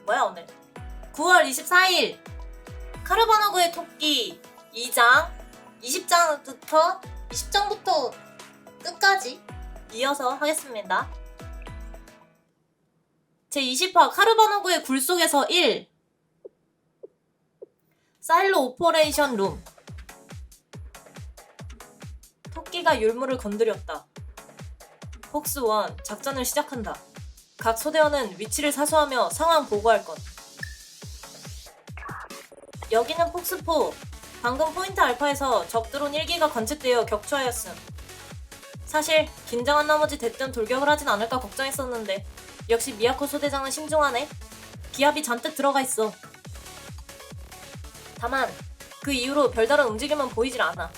뭐야 오늘? 9월 24일 카르바나그의 토끼 2장 20장부터 끝까지 이어서 하겠습니다. 제20화 카르바나그의 굴 속에서 1 사일로 오퍼레이션 룸. 토끼가 율무를 건드렸다. 폭스1 작전을 시작한다. 각 소대원은 위치를 사수하며 상황 보고할 것. 여기는 폭스4. 방금 포인트 알파에서 적 드론 1기가 관측되어 격추하였음. 사실 긴장한 나머지 대뜸 돌격을 하진 않을까 걱정했었는데 역시 미야코 소대장은 신중하네. 기압이 잔뜩 들어가 있어. 다만 그 이후로 별다른 움직임은 보이질 않아.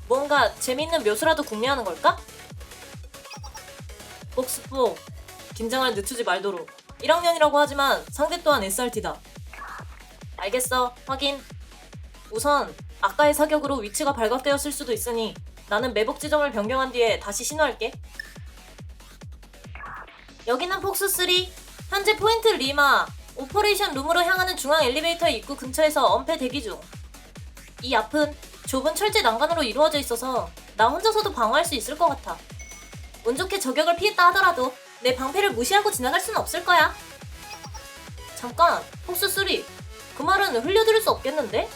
뭔가 재밌는 묘수라도 궁리하는 걸까? 폭스4 긴장을 늦추지 말도록. 1학년이라고 하지만 상대 또한 SRT다. 알겠어. 확인. 우선 아까의 사격으로 위치가 발각되었을 수도 있으니 나는 매복 지점을 변경한 뒤에 다시 신호할게. 여기는 폭스3. 현재 포인트 리마 오퍼레이션 룸으로 향하는 중앙 엘리베이터 입구 근처에서 엄폐 대기 중. 이 앞은 좁은 철제 난간으로 이루어져 있어서 나 혼자서도 방어할 수 있을 것 같아. 운 좋게 저격을 피했다 하더라도 내 방패를 무시하고 지나갈 수는 없을 거야. 잠깐, 폭스3. 그 말은 흘려들을 수 없겠는데?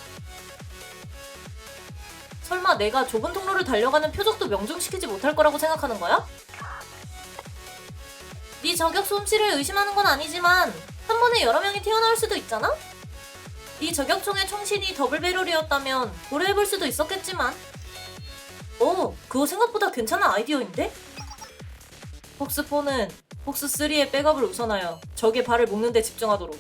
설마 내가 좁은 통로를 달려가는 표적도 명중시키지 못할 거라고 생각하는 거야? 네 저격 솜씨를 의심하는 건 아니지만 한 번에 여러 명이 튀어나올 수도 있잖아? 네 저격총의 총신이 더블 배럴이었다면 고려해볼 수도 있었겠지만. 오, 그거 생각보다 괜찮은 아이디어인데? 폭스4는 폭스3의 백업을 우선하여 적의 발을 묶는 데 집중하도록.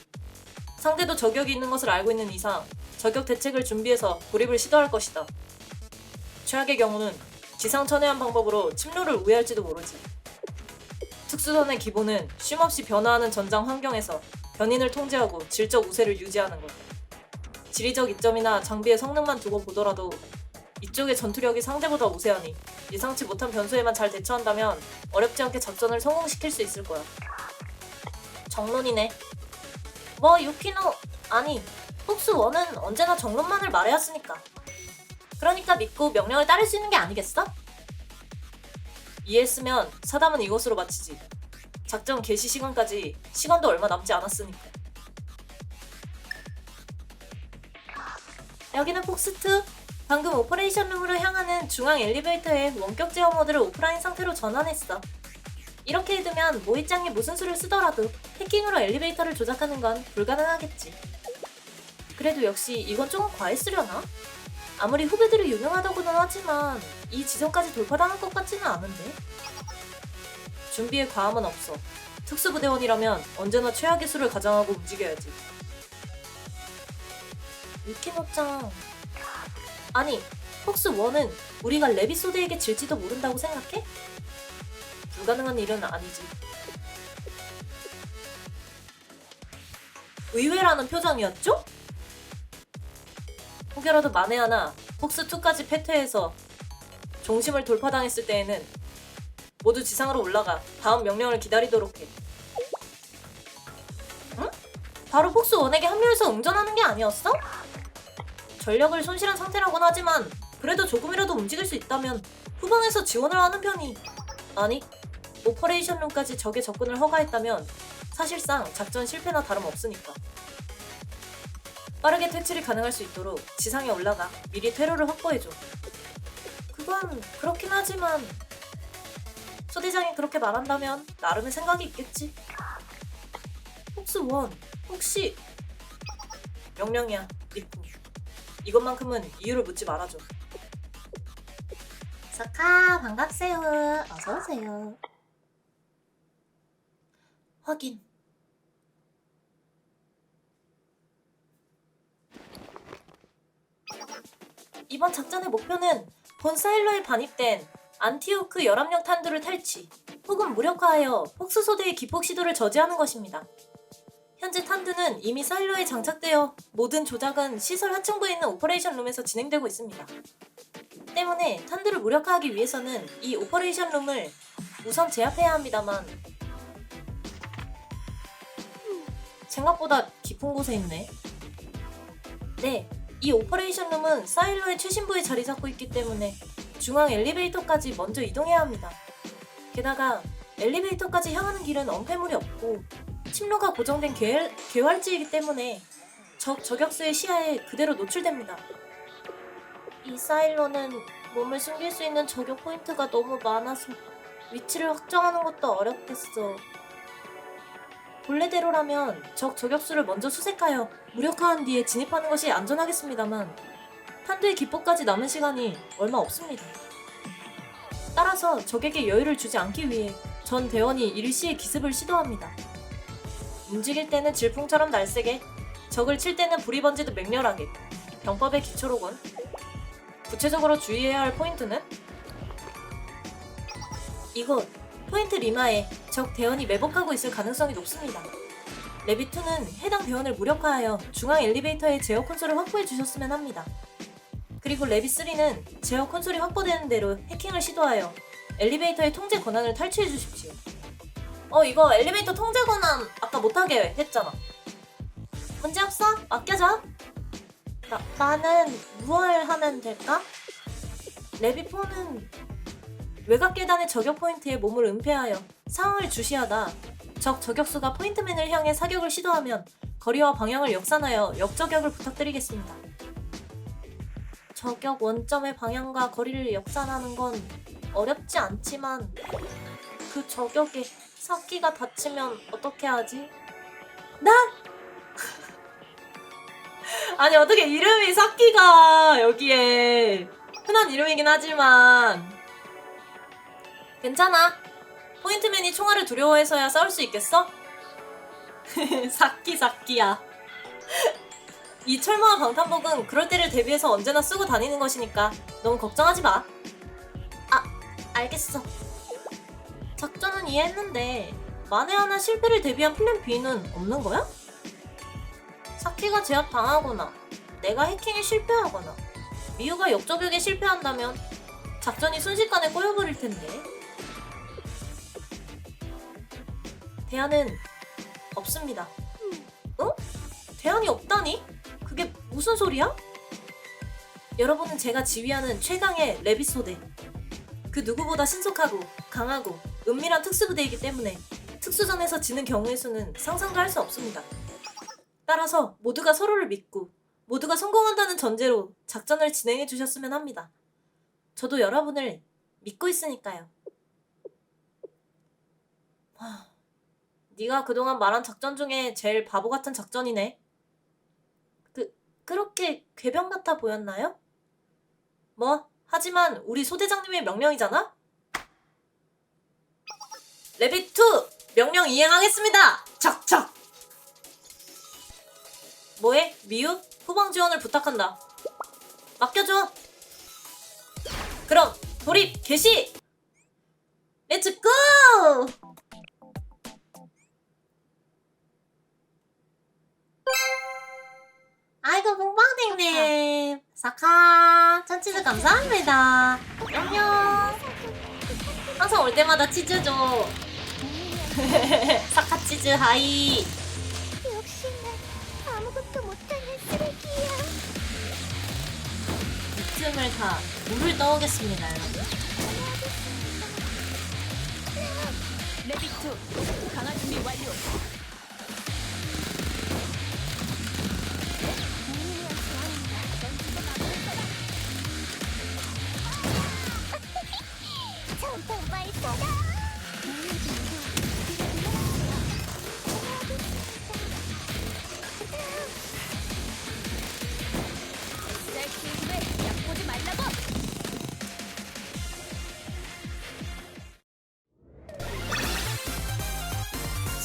상대도 저격이 있는 것을 알고 있는 이상 저격 대책을 준비해서 고립을 시도할 것이다. 최악의 경우는 지상천외한 방법으로 침로를 우회할지도 모르지. 특수선의 기본은 쉼없이 변화하는 전장 환경에서 변인을 통제하고 질적 우세를 유지하는 것. 지리적 이점이나 장비의 성능만 두고 보더라도 이쪽의 전투력이 상대보다 우세하니 예상치 못한 변수에만 잘 대처한다면 어렵지 않게 작전을 성공시킬 수 있을 거야. 정론이네. 뭐 유키노 아니 폭스1은 언제나 정론만을 말해야 쓰니까. 그러니까 믿고 명령을 따를 수 있는 게 아니겠어? 이해했으면 사담은 이것으로 마치지. 작전 개시 시간까지 시간도 얼마 남지 않았으니까. 여기는 폭스2. 방금 오퍼레이션 룸으로 향하는 중앙 엘리베이터의 원격 제어 모드를 오프라인 상태로 전환했어. 이렇게 해두면 모이짱이 무슨 수를 쓰더라도 해킹으로 엘리베이터를 조작하는 건 불가능하겠지. 그래도 역시 이건 조금 과했으려나? 아무리 후배들이 유명하다고는 하지만 이 지점까지 돌파당할 것 같지는 않은데? 준비에 과함은 없어. 특수부대원이라면 언제나 최악의 수를 가장하고 움직여야지. 유키노짱. 아니, 폭스1은 우리가 레비소드에게 질지도 모른다고 생각해? 불가능한 일은 아니지. 의외라는 표정이었죠? 혹여라도 만에 하나 폭스2까지 패퇴해서 종심을 돌파당했을 때에는 모두 지상으로 올라가 다음 명령을 기다리도록 해. 응? 바로 폭스1에게 합류해서 응전하는 게 아니었어? 전력을 손실한 상태라곤 하지만 그래도 조금이라도 움직일 수 있다면 후방에서 지원을 하는 편이. 아니, 오퍼레이션 룸까지 적의 접근을 허가했다면 사실상 작전 실패나 다름없으니까. 빠르게 퇴출이 가능할 수 있도록 지상에 올라가 미리 퇴로를 확보해줘. 그건 그렇긴 하지만 소대장이 그렇게 말한다면 나름의 생각이 있겠지. 폭스1 혹시 명령이야. 리프. 이것만큼은 이유를 묻지 말아줘. 사카 반갑세요. 어서오세요. 확인. 이번 작전의 목표는 본 사일로에 반입된 안티오크 열압력 탄두를 탈취 혹은 무력화하여 폭스 소대의 기폭 시도를 저지하는 것입니다. 현재 탄두는 이미 사일로에 장착되어 모든 조작은 시설 하층부에 있는 오퍼레이션 룸에서 진행되고 있습니다. 때문에 탄두를 무력화하기 위해서는 이 오퍼레이션 룸을 우선 제압해야 합니다만 생각보다 깊은 곳에 있네. 네, 이 오퍼레이션 룸은 사일로의 최신부에 자리 잡고 있기 때문에 중앙 엘리베이터까지 먼저 이동해야 합니다. 게다가 엘리베이터까지 향하는 길은 엄폐물이 없고 침로가 고정된 개활지이기 때문에 적 저격수의 시야에 그대로 노출됩니다. 이 사일로는 몸을 숨길 수 있는 저격 포인트가 너무 많아서 위치를 확정하는 것도 어렵겠어. 본래대로라면 적 저격수를 먼저 수색하여 무력화한 뒤에 진입하는 것이 안전하겠습니다만 탄두의 기포까지 남은 시간이 얼마 없습니다. 따라서 적에게 여유를 주지 않기 위해 전 대원이 일시에 기습을 시도합니다. 움직일 때는 질풍처럼 날쌔게, 적을 칠 때는 불이 번지듯 맹렬하게. 병법의 기초로군. 구체적으로 주의해야 할 포인트는? 이곳 포인트 리마에 적 대원이 매복하고 있을 가능성이 높습니다. 레비2는 해당 대원을 무력화하여 중앙 엘리베이터의 제어 콘솔을 확보해 주셨으면 합니다. 그리고 레비3는 제어 콘솔이 확보되는 대로 해킹을 시도하여 엘리베이터의 통제 권한을 탈취해 주십시오. 이거 엘리베이터 통제 권한 아까 못하게 했잖아. 문제없어? 맡겨줘. 나는 무얼 하면 될까? 레비4는 외곽 계단의 저격 포인트에 몸을 은폐하여 상황을 주시하다 적 저격수가 포인트맨을 향해 사격을 시도하면 거리와 방향을 역산하여 역저격을 부탁드리겠습니다. 저격 원점의 방향과 거리를 역산하는 건 어렵지 않지만 그 저격에 사키가 다치면 어떻게 하지? 나? 아니 어떻게 이름이 사키가 여기에 흔한 이름이긴 하지만 괜찮아. 포인트맨이 총알을 두려워해서야 싸울 수 있겠어? 사키야. 이 철마와 방탄복은 그럴 때를 대비해서 언제나 쓰고 다니는 것이니까 너무 걱정하지 마. 알겠어. 작전은 이해했는데 만에 하나 실패를 대비한 플랜 B는 없는 거야? 사키가 제압당하거나 내가 해킹에 실패하거나 미유가 역저격에 실패한다면 작전이 순식간에 꼬여버릴 텐데. 대안은 없습니다. 대안이 없다니? 그게 무슨 소리야? 여러분은 제가 지휘하는 최강의 레비소대, 그 누구보다 신속하고 강하고 은밀한 특수부대이기 때문에 특수전에서 지는 경우의 수는 상상도 할 수 없습니다. 따라서 모두가 서로를 믿고 모두가 성공한다는 전제로 작전을 진행해 주셨으면 합니다. 저도 여러분을 믿고 있으니까요. 네가 그동안 말한 작전 중에 제일 바보 같은 작전이네. 그렇게 괴병 같아 보였나요? 하지만 우리 소대장님의 명령이잖아? 레빗2! 명령 이행하겠습니다! 척척! 뭐해? 미유? 후방 지원을 부탁한다. 맡겨줘! 그럼 돌입 개시! 렛츠 고! 아이고 뽕빵댕님 사카 천치즈 감사합니다. 안녕. 항상 올 때마다 치즈 줘. 사카 치즈 하이. 역시 난 아무것도 못하는 쓰레기야. 이쯤을 다 물을 떠오겠습니다, 여러분. 레빗2 강화 준비 완료. 전통 발사다. 셀프에 약 보지 말라고.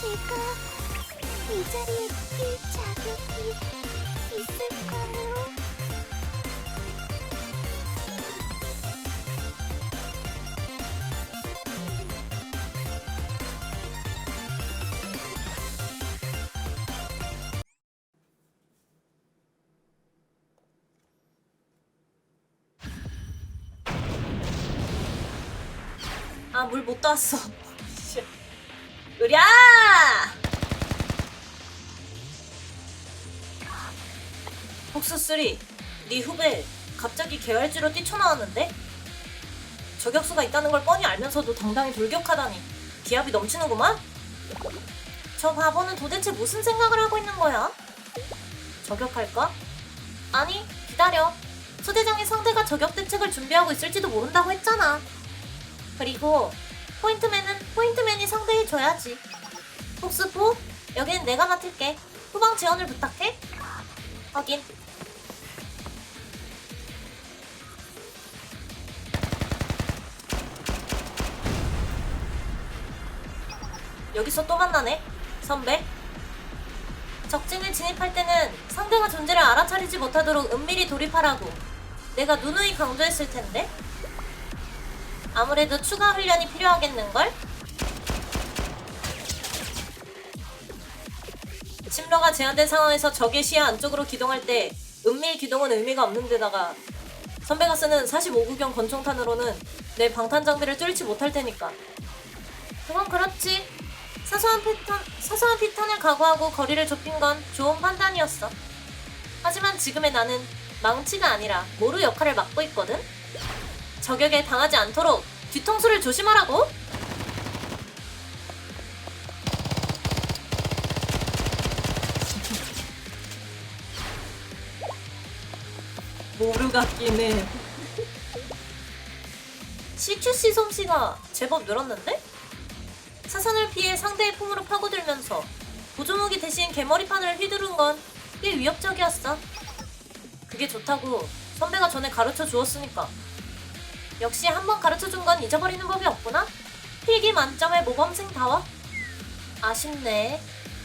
제가 이 자리에 낄 자격이 있을까요? 물 못 떠왔어. 으랴! 폭스3, 네 후배 갑자기 개활지로 뛰쳐나왔는데? 저격수가 있다는 걸 뻔히 알면서도 당당히 돌격하다니 기합이 넘치는구만? 저 바보는 도대체 무슨 생각을 하고 있는 거야? 저격할까? 아니, 기다려. 소대장이 상대가 저격 대책을 준비하고 있을지도 모른다고 했잖아. 그리고 포인트맨은 포인트맨이 상대해줘야지. 폭스4, 여긴 내가 맡을게. 후방 지원을 부탁해. 확인. 여기서 또 만나네. 선배. 적진에 진입할 때는 상대가 존재를 알아차리지 못하도록 은밀히 돌입하라고 내가 누누이 강조했을 텐데. 아무래도 추가 훈련이 필요하겠는걸? 침러가 제한된 상황에서 적의 시야 안쪽으로 기동할 때 은밀 기동은 의미가 없는 데다가 선배가 쓰는 45구경 권총탄으로는 내 방탄 장비를 뚫지 못할 테니까. 그건 그렇지. 사소한 피탄을 각오하고 거리를 좁힌 건 좋은 판단이었어. 하지만 지금의 나는 망치가 아니라 모루 역할을 맡고 있거든? 저격에 당하지 않도록 뒤통수를 조심하라고? 모루 같긴 해. CQC 솜씨가 제법 늘었는데? 사선을 피해 상대의 품으로 파고들면서 보조무기 대신 개머리판을 휘두른 건 꽤 위협적이었어. 그게 좋다고 선배가 전에 가르쳐 주었으니까. 역시 한번 가르쳐 준 건 잊어버리는 법이 없구나? 필기 만점의 모범생다워. 아쉽네.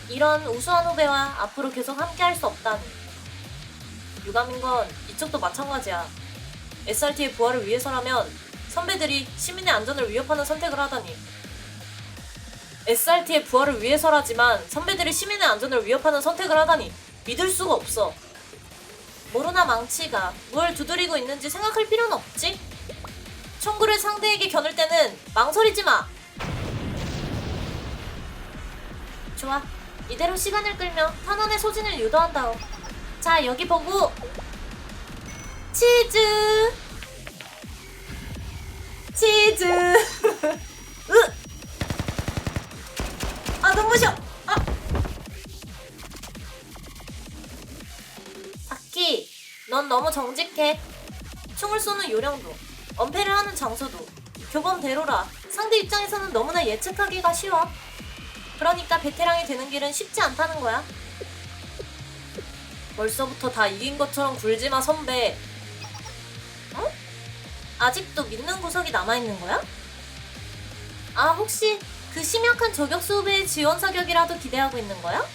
이런 우수한 후배와 앞으로 계속 함께 할 수 없다니. 유감인 건 이쪽도 마찬가지야. SRT의 부활을 위해서라면 선배들이 시민의 안전을 위협하는 선택을 하다니. SRT의 부활을 위해서라지만 선배들이 시민의 안전을 위협하는 선택을 하다니 믿을 수가 없어. 모루나 망치가 뭘 두드리고 있는지 생각할 필요는 없지? 총구를 상대에게 겨눌 때는 망설이지 마. 좋아. 이대로 시간을 끌며 탄환의 소진을 유도한다오. 자, 여기 보고. 치즈. 치즈. 으. 아, 눈부셔. 아. 사키, 넌 너무 정직해. 총을 쏘는 요령도, 엄폐를 하는 장소도 교범대로라. 상대 입장에서는 너무나 예측하기가 쉬워. 그러니까 베테랑이 되는 길은 쉽지 않다는 거야. 벌써부터 다 이긴 것처럼 굴지마 선배. 응? 아직도 믿는 구석이 남아있는 거야? 아, 혹시 그 심약한 저격수 후배의 지원 사격이라도 기대하고 있는 거야?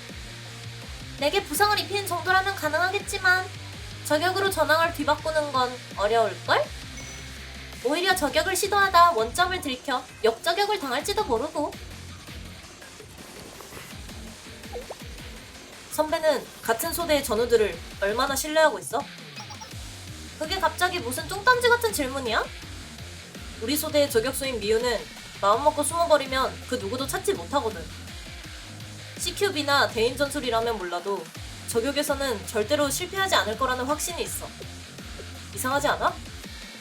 내게 부상을 입히는 정도라면 가능하겠지만 저격으로 전황을 뒤바꾸는 건 어려울걸? 오히려 저격을 시도하다 원점을 들켜 역저격을 당할지도 모르고. 선배는 같은 소대의 전우들을 얼마나 신뢰하고 있어? 그게 갑자기 무슨 뚱딴지 같은 질문이야? 우리 소대의 저격수인 미유는 마음먹고 숨어버리면 그 누구도 찾지 못하거든. CQB나 대인 전술이라면 몰라도 저격에서는 절대로 실패하지 않을 거라는 확신이 있어. 이상하지 않아?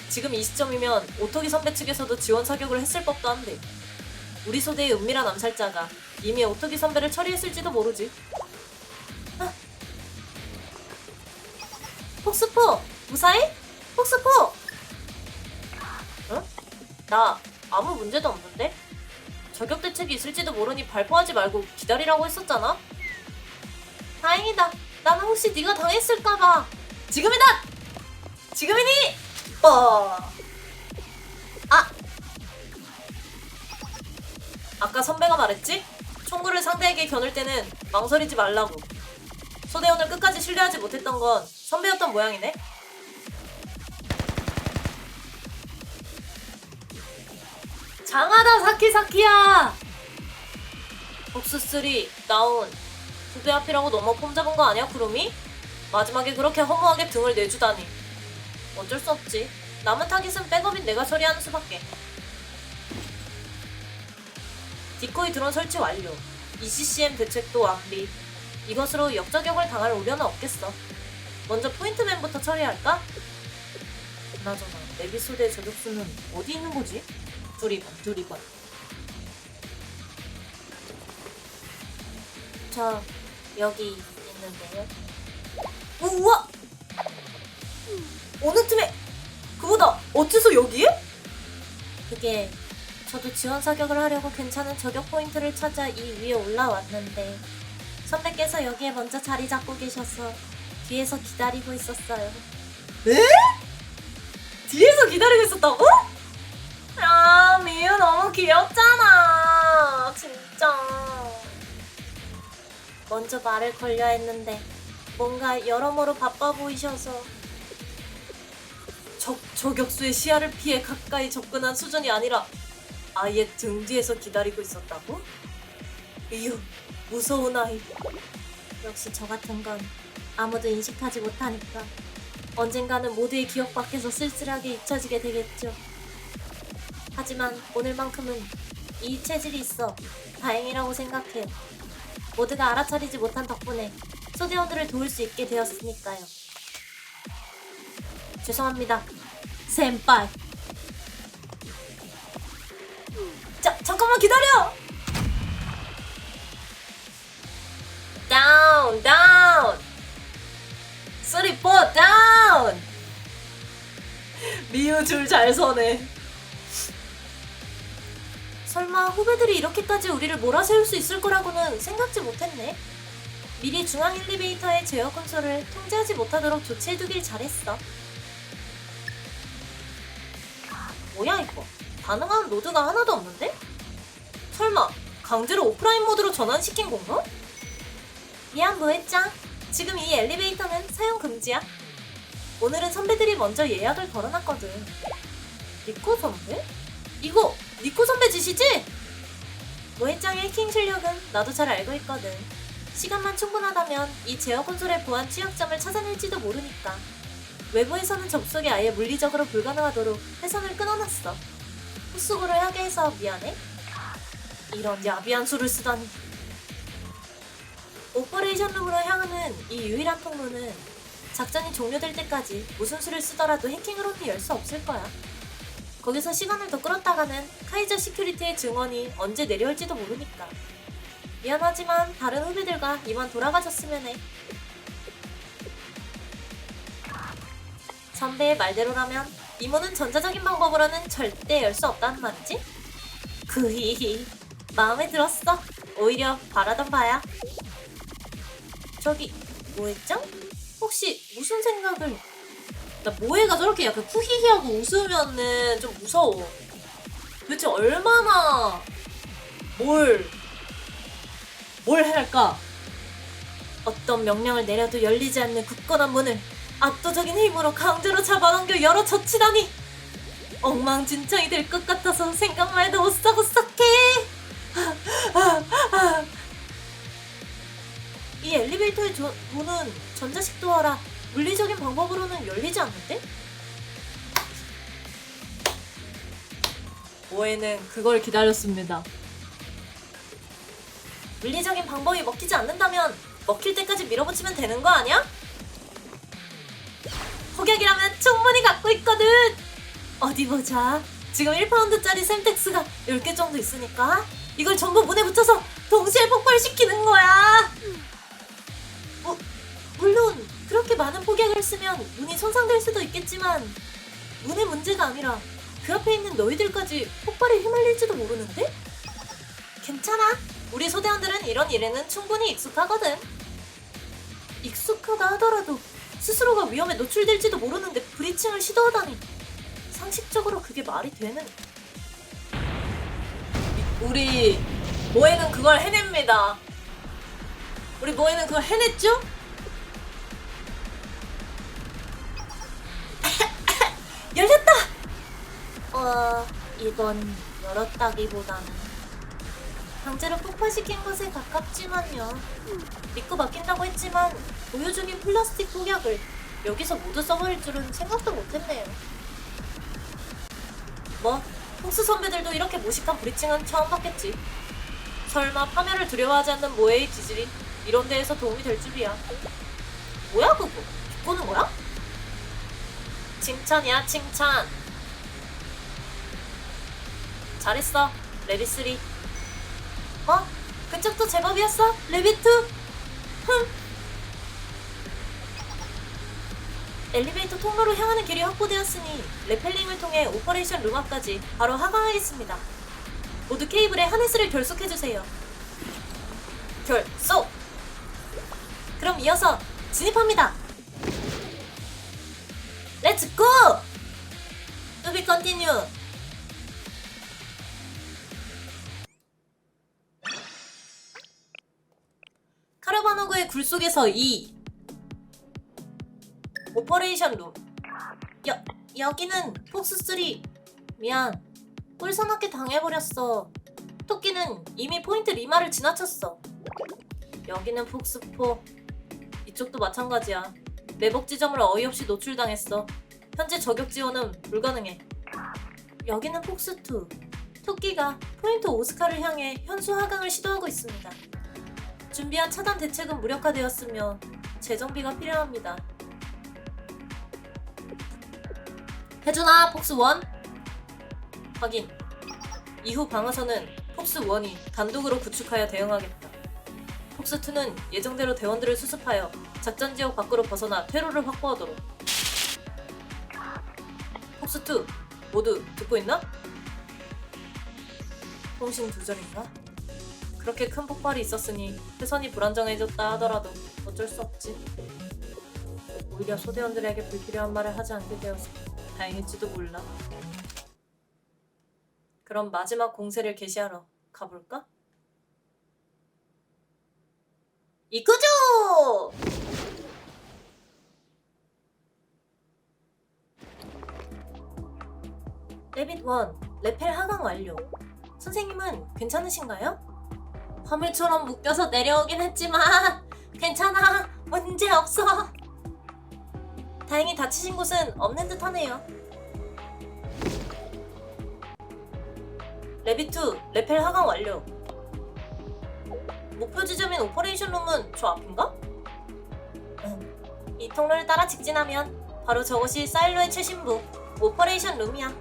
지금 이 시점이면 오토기 선배 측에서도 지원 사격을 했을 법도 한데 우리 소대의 은밀한 암살자가 이미 오토기 선배를 처리했을지도 모르지. 아. 폭스포! 무사해? 폭스포! 응? 나 아무 문제도 없는데? 저격 대책이 있을지도 모르니 발포하지 말고 기다리라고 했었잖아? 다행이다. 나는 혹시 네가 당했을까봐. 지금이다! 지금이니! 아! 아까 선배가 말했지? 총구를 상대에게 겨눌 때는 망설이지 말라고. 소대원을 끝까지 신뢰하지 못했던 건 선배였던 모양이네? 장하다 사키사키야! 복스3 다운. 후배 앞이라고 너무 폼 잡은 거 아니야 구름이? 마지막에 그렇게 허무하게 등을 내주다니. 어쩔 수 없지. 남은 타깃은 백업인 내가 처리하는 수밖에. 디코이 드론 설치 완료. ECCM 대책도 완비. 이것으로 역저격을 당할 우려는 없겠어. 먼저 포인트맨부터 처리할까? 그나저나 에피소드의 저격수는 어디 있는 거지? 두리번. 저 여기 있는데요. 우와! 어느 틈에 그보다 어째서 여기에? 그게 저도 지원 사격을 하려고 괜찮은 저격 포인트를 찾아 이 위에 올라왔는데 선배께서 여기에 먼저 자리 잡고 계셔서 뒤에서 기다리고 있었어요. 에? 뒤에서 기다리고 있었다고? 아, 미유 너무 귀엽잖아. 진짜. 먼저 말을 걸려 했는데 뭔가 여러모로 바빠 보이셔서 저격수의 시야를 피해 가까이 접근한 수준이 아니라 아예 등 뒤에서 기다리고 있었다고? 이유, 무서운 아이. 역시 저 같은 건 아무도 인식하지 못하니까 언젠가는 모두의 기억 밖에서 쓸쓸하게 잊혀지게 되겠죠. 하지만 오늘만큼은 이 체질이 있어 다행이라고 생각해요. 모두가 알아차리지 못한 덕분에 소대원들을 도울 수 있게 되었으니까요. 죄송합니다, 센파이. 자, 잠깐만 기다려! 다운! 3, 4, 다운! 미유 줄 잘 서네. 설마 후배들이 이렇게까지 우리를 몰아세울 수 있을 거라고는 생각지 못했네. 미리 중앙 엘리베이터의 제어 콘솔을 통제하지 못하도록 조치해두길 잘했어. 뭐야 이거? 가능한 로드가 하나도 없는데? 설마 강제로 오프라인 모드로 전환시킨 건가? 미안 모에짱, 지금 이 엘리베이터는 사용 금지야. 오늘은 선배들이 먼저 예약을 걸어놨거든. 니코 선배? 이거 니코 선배 짓이지? 모에짱의 해킹 실력은 나도 잘 알고 있거든. 시간만 충분하다면 이 제어 콘솔의 보안 취약점을 찾아낼지도 모르니까. 외부에서는 접속이 아예 물리적으로 불가능하도록 회선을 끊어놨어. 헛수고를 하게 해서 미안해. 이런 야비한 수를 쓰다니. 오퍼레이션 룸으로 향하는 이 유일한 통로는 작전이 종료될 때까지 무슨 수를 쓰더라도 해킹으로는 열 수 없을 거야. 거기서 시간을 더 끌었다가는 카이저 시큐리티의 증언이 언제 내려올지도 모르니까. 미안하지만 다른 후배들과 이만 돌아가셨으면 해. 선배의 말대로라면 이모는 전자적인 방법으로는 절대 열 수 없다는 말이지? 그히 마음에 들었어. 오히려 바라던 바야. 저기 모에짱? 혹시 무슨 생각을... 나 모에가 저렇게 약간 후히히하고 웃으면은 좀 무서워. 도대체 얼마나 뭘 해야 할까? 어떤 명령을 내려도 열리지 않는 굳건한 문을 압도적인 힘으로 강제로 잡아당겨 열어 젖히다니! 엉망진창이 될 것 같아서 생각만 해도 오싹오싹해! 이 엘리베이터의 문은 전자식도어라 물리적인 방법으로는 열리지 않는데? 모에는 그걸 기다렸습니다. 물리적인 방법이 먹히지 않는다면 먹힐 때까지 밀어붙이면 되는 거 아니야? 폭약이라면 충분히 갖고 있거든! 어디 보자. 지금 1파운드짜리 샘텍스가 10개 정도 있으니까 이걸 전부 문에 붙여서 동시에 폭발시키는 거야! 물론 그렇게 많은 폭약을 쓰면 문이 손상될 수도 있겠지만 문의 문제가 아니라 그 앞에 있는 너희들까지 폭발에 휘말릴지도 모르는데? 괜찮아. 우리 소대원들은 이런 일에는 충분히 익숙하거든. 익숙하다 하더라도 스스로가 위험에 노출될지도 모르는데 브리칭을 시도하다니. 상식적으로 그게 말이 되는... 우리 모에는 그걸 해냅니다. 우리 모에는 그걸 해냈죠? 열렸다! 이건 열었다기보다는 강제로 폭파시킨 것에 가깝지만요. 믿고 맡긴다고 했지만 보유 중인 플라스틱 폭약을 여기서 모두 써버릴 줄은 생각도 못했네요. 뭐, 폭스 선배들도 이렇게 무식한 브리칭은 처음 봤겠지. 설마 파멸을 두려워하지 않는 모에의 기질이 이런 데에서 도움이 될 줄이야. 뭐야 그거? 비꼬는 거야? 칭찬이야, 칭찬. 잘했어, 레빗 3. 어? 그쪽도 제법이었어, 레빗 2. 흠. 엘리베이터 통로로 향하는 길이 확보되었으니 레펠링을 통해 오퍼레이션 룸 앞까지 바로 하강하겠습니다. 모두 케이블에 하네스를 결속해주세요. 결속! 그럼 이어서 진입합니다. 렛츠 고! 투비 컨티뉴. 카르바노그의 굴 속에서 오퍼레이션 룸. 여기는 폭스3. 미안. 꿀선악게 당해버렸어. 토끼는 이미 포인트 리마를 지나쳤어. 여기는 폭스4. 이쪽도 마찬가지야. 매복 지점을 어이없이 노출당했어. 현재 저격 지원은 불가능해. 여기는 폭스2. 토끼가 포인트 오스카를 향해 현수 하강을 시도하고 있습니다. 준비한 차단 대책은 무력화되었으며 재정비가 필요합니다. 해주나 폭스1? 확인. 이후 방어선은 폭스1이 단독으로 구축하여 대응하겠다. 폭스2는 예정대로 대원들을 수습하여 작전지역 밖으로 벗어나 퇴로를 확보하도록. 폭스2 모두 듣고 있나? 통신 두절인가? 그렇게 큰 폭발이 있었으니 회선이 불안정해졌다 하더라도 어쩔 수 없지. 오히려 소대원들에게 불필요한 말을 하지 않게 되어서 다행일지도 몰라. 그럼 마지막 공세를 개시하러 가볼까? 이끄죠! 레빗 1, 레펠 하강 완료. 선생님은 괜찮으신가요? 화물처럼 묶여서 내려오긴 했지만 괜찮아, 문제 없어. 다행히 다치신 곳은 없는 듯 하네요. 레빗2, 레펠 하강 완료. 목표 지점인 오퍼레이션 룸은 저 앞인가? 이 통로를 따라 직진하면 바로 저것이 사일로의 최신부 오퍼레이션 룸이야.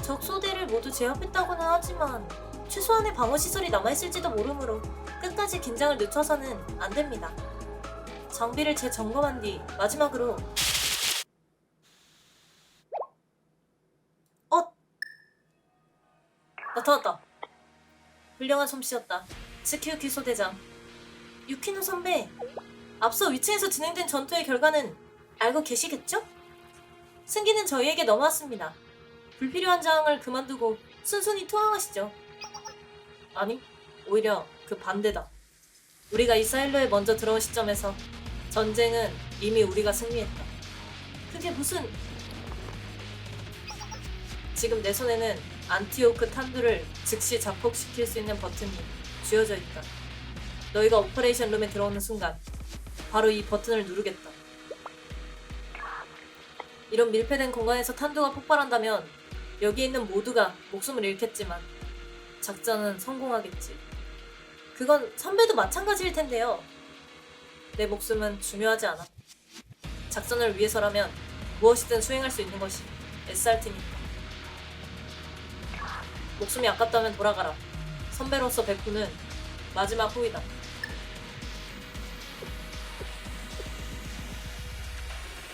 적 소대를 모두 제압했다고는 하지만 최소한의 방어시설이 남아있을지도 모르므로 끝까지 긴장을 늦춰서는 안됩니다. 장비를 재점검한 뒤 마지막으로 나타났다. 훌륭한 솜씨였다. 스키우키 소대장. 유키노 선배, 앞서 위층에서 진행된 전투의 결과는 알고 계시겠죠? 승기는 저희에게 넘어왔습니다. 불필요한 저항을 그만두고 순순히 투항하시죠. 아니, 오히려 그 반대다. 우리가 이 사일로에 먼저 들어온 시점에서 전쟁은 이미 우리가 승리했다. 그게 무슨... 지금 내 손에는 안티오크 탄두를 즉시 자폭시킬 수 있는 버튼이 쥐어져 있다. 너희가 오퍼레이션 룸에 들어오는 순간 바로 이 버튼을 누르겠다. 이런 밀폐된 공간에서 탄두가 폭발한다면 여기 있는 모두가 목숨을 잃겠지만 작전은 성공하겠지. 그건 선배도 마찬가지일 텐데요. 내 목숨은 중요하지 않아. 작전을 위해서라면 무엇이든 수행할 수 있는 것이 SRT니까. 목숨이 아깝다면 돌아가라. 선배로서 베푸는 마지막 후이다.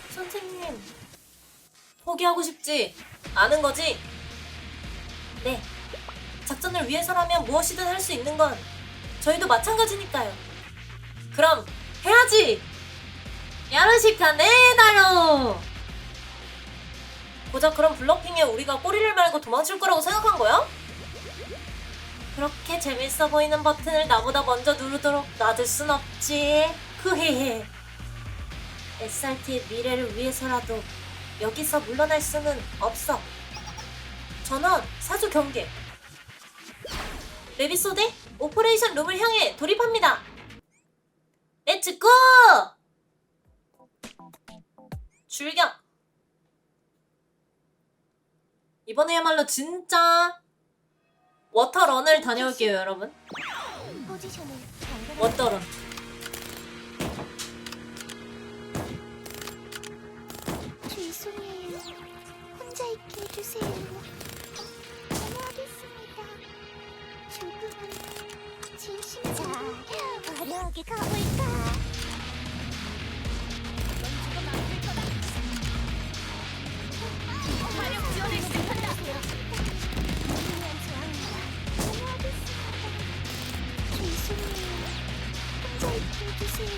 선생님, 포기하고 싶지 않은 거지? 네. 작전을 위해서라면 무엇이든 할 수 있는 건 저희도 마찬가지니까요. 그럼 해야지! 야르시카 네다요! 고작 그런 블러핑에 우리가 꼬리를 말고 도망칠 거라고 생각한 거야? 그렇게 재밌어 보이는 버튼을 나보다 먼저 누르도록 놔둘 순 없지. 흐헤헤. SRT의 미래를 위해서라도 여기서 물러날 수는 없어. 전원 사주 경계. 레빗소대 오퍼레이션 룸을 향해 돌입합니다. 렛츠고! 출격! 이번에야말로 진짜 워터런을 다녀올게요, 여러분. 포지션을 당근하고 워터런. 여기 가볼까? 넌 지금 안될 거다. 화력 지원을 시작한다. 무리한 저항이라 고마워겠습니다. 죄송해요. 혼자 있게 해주세요.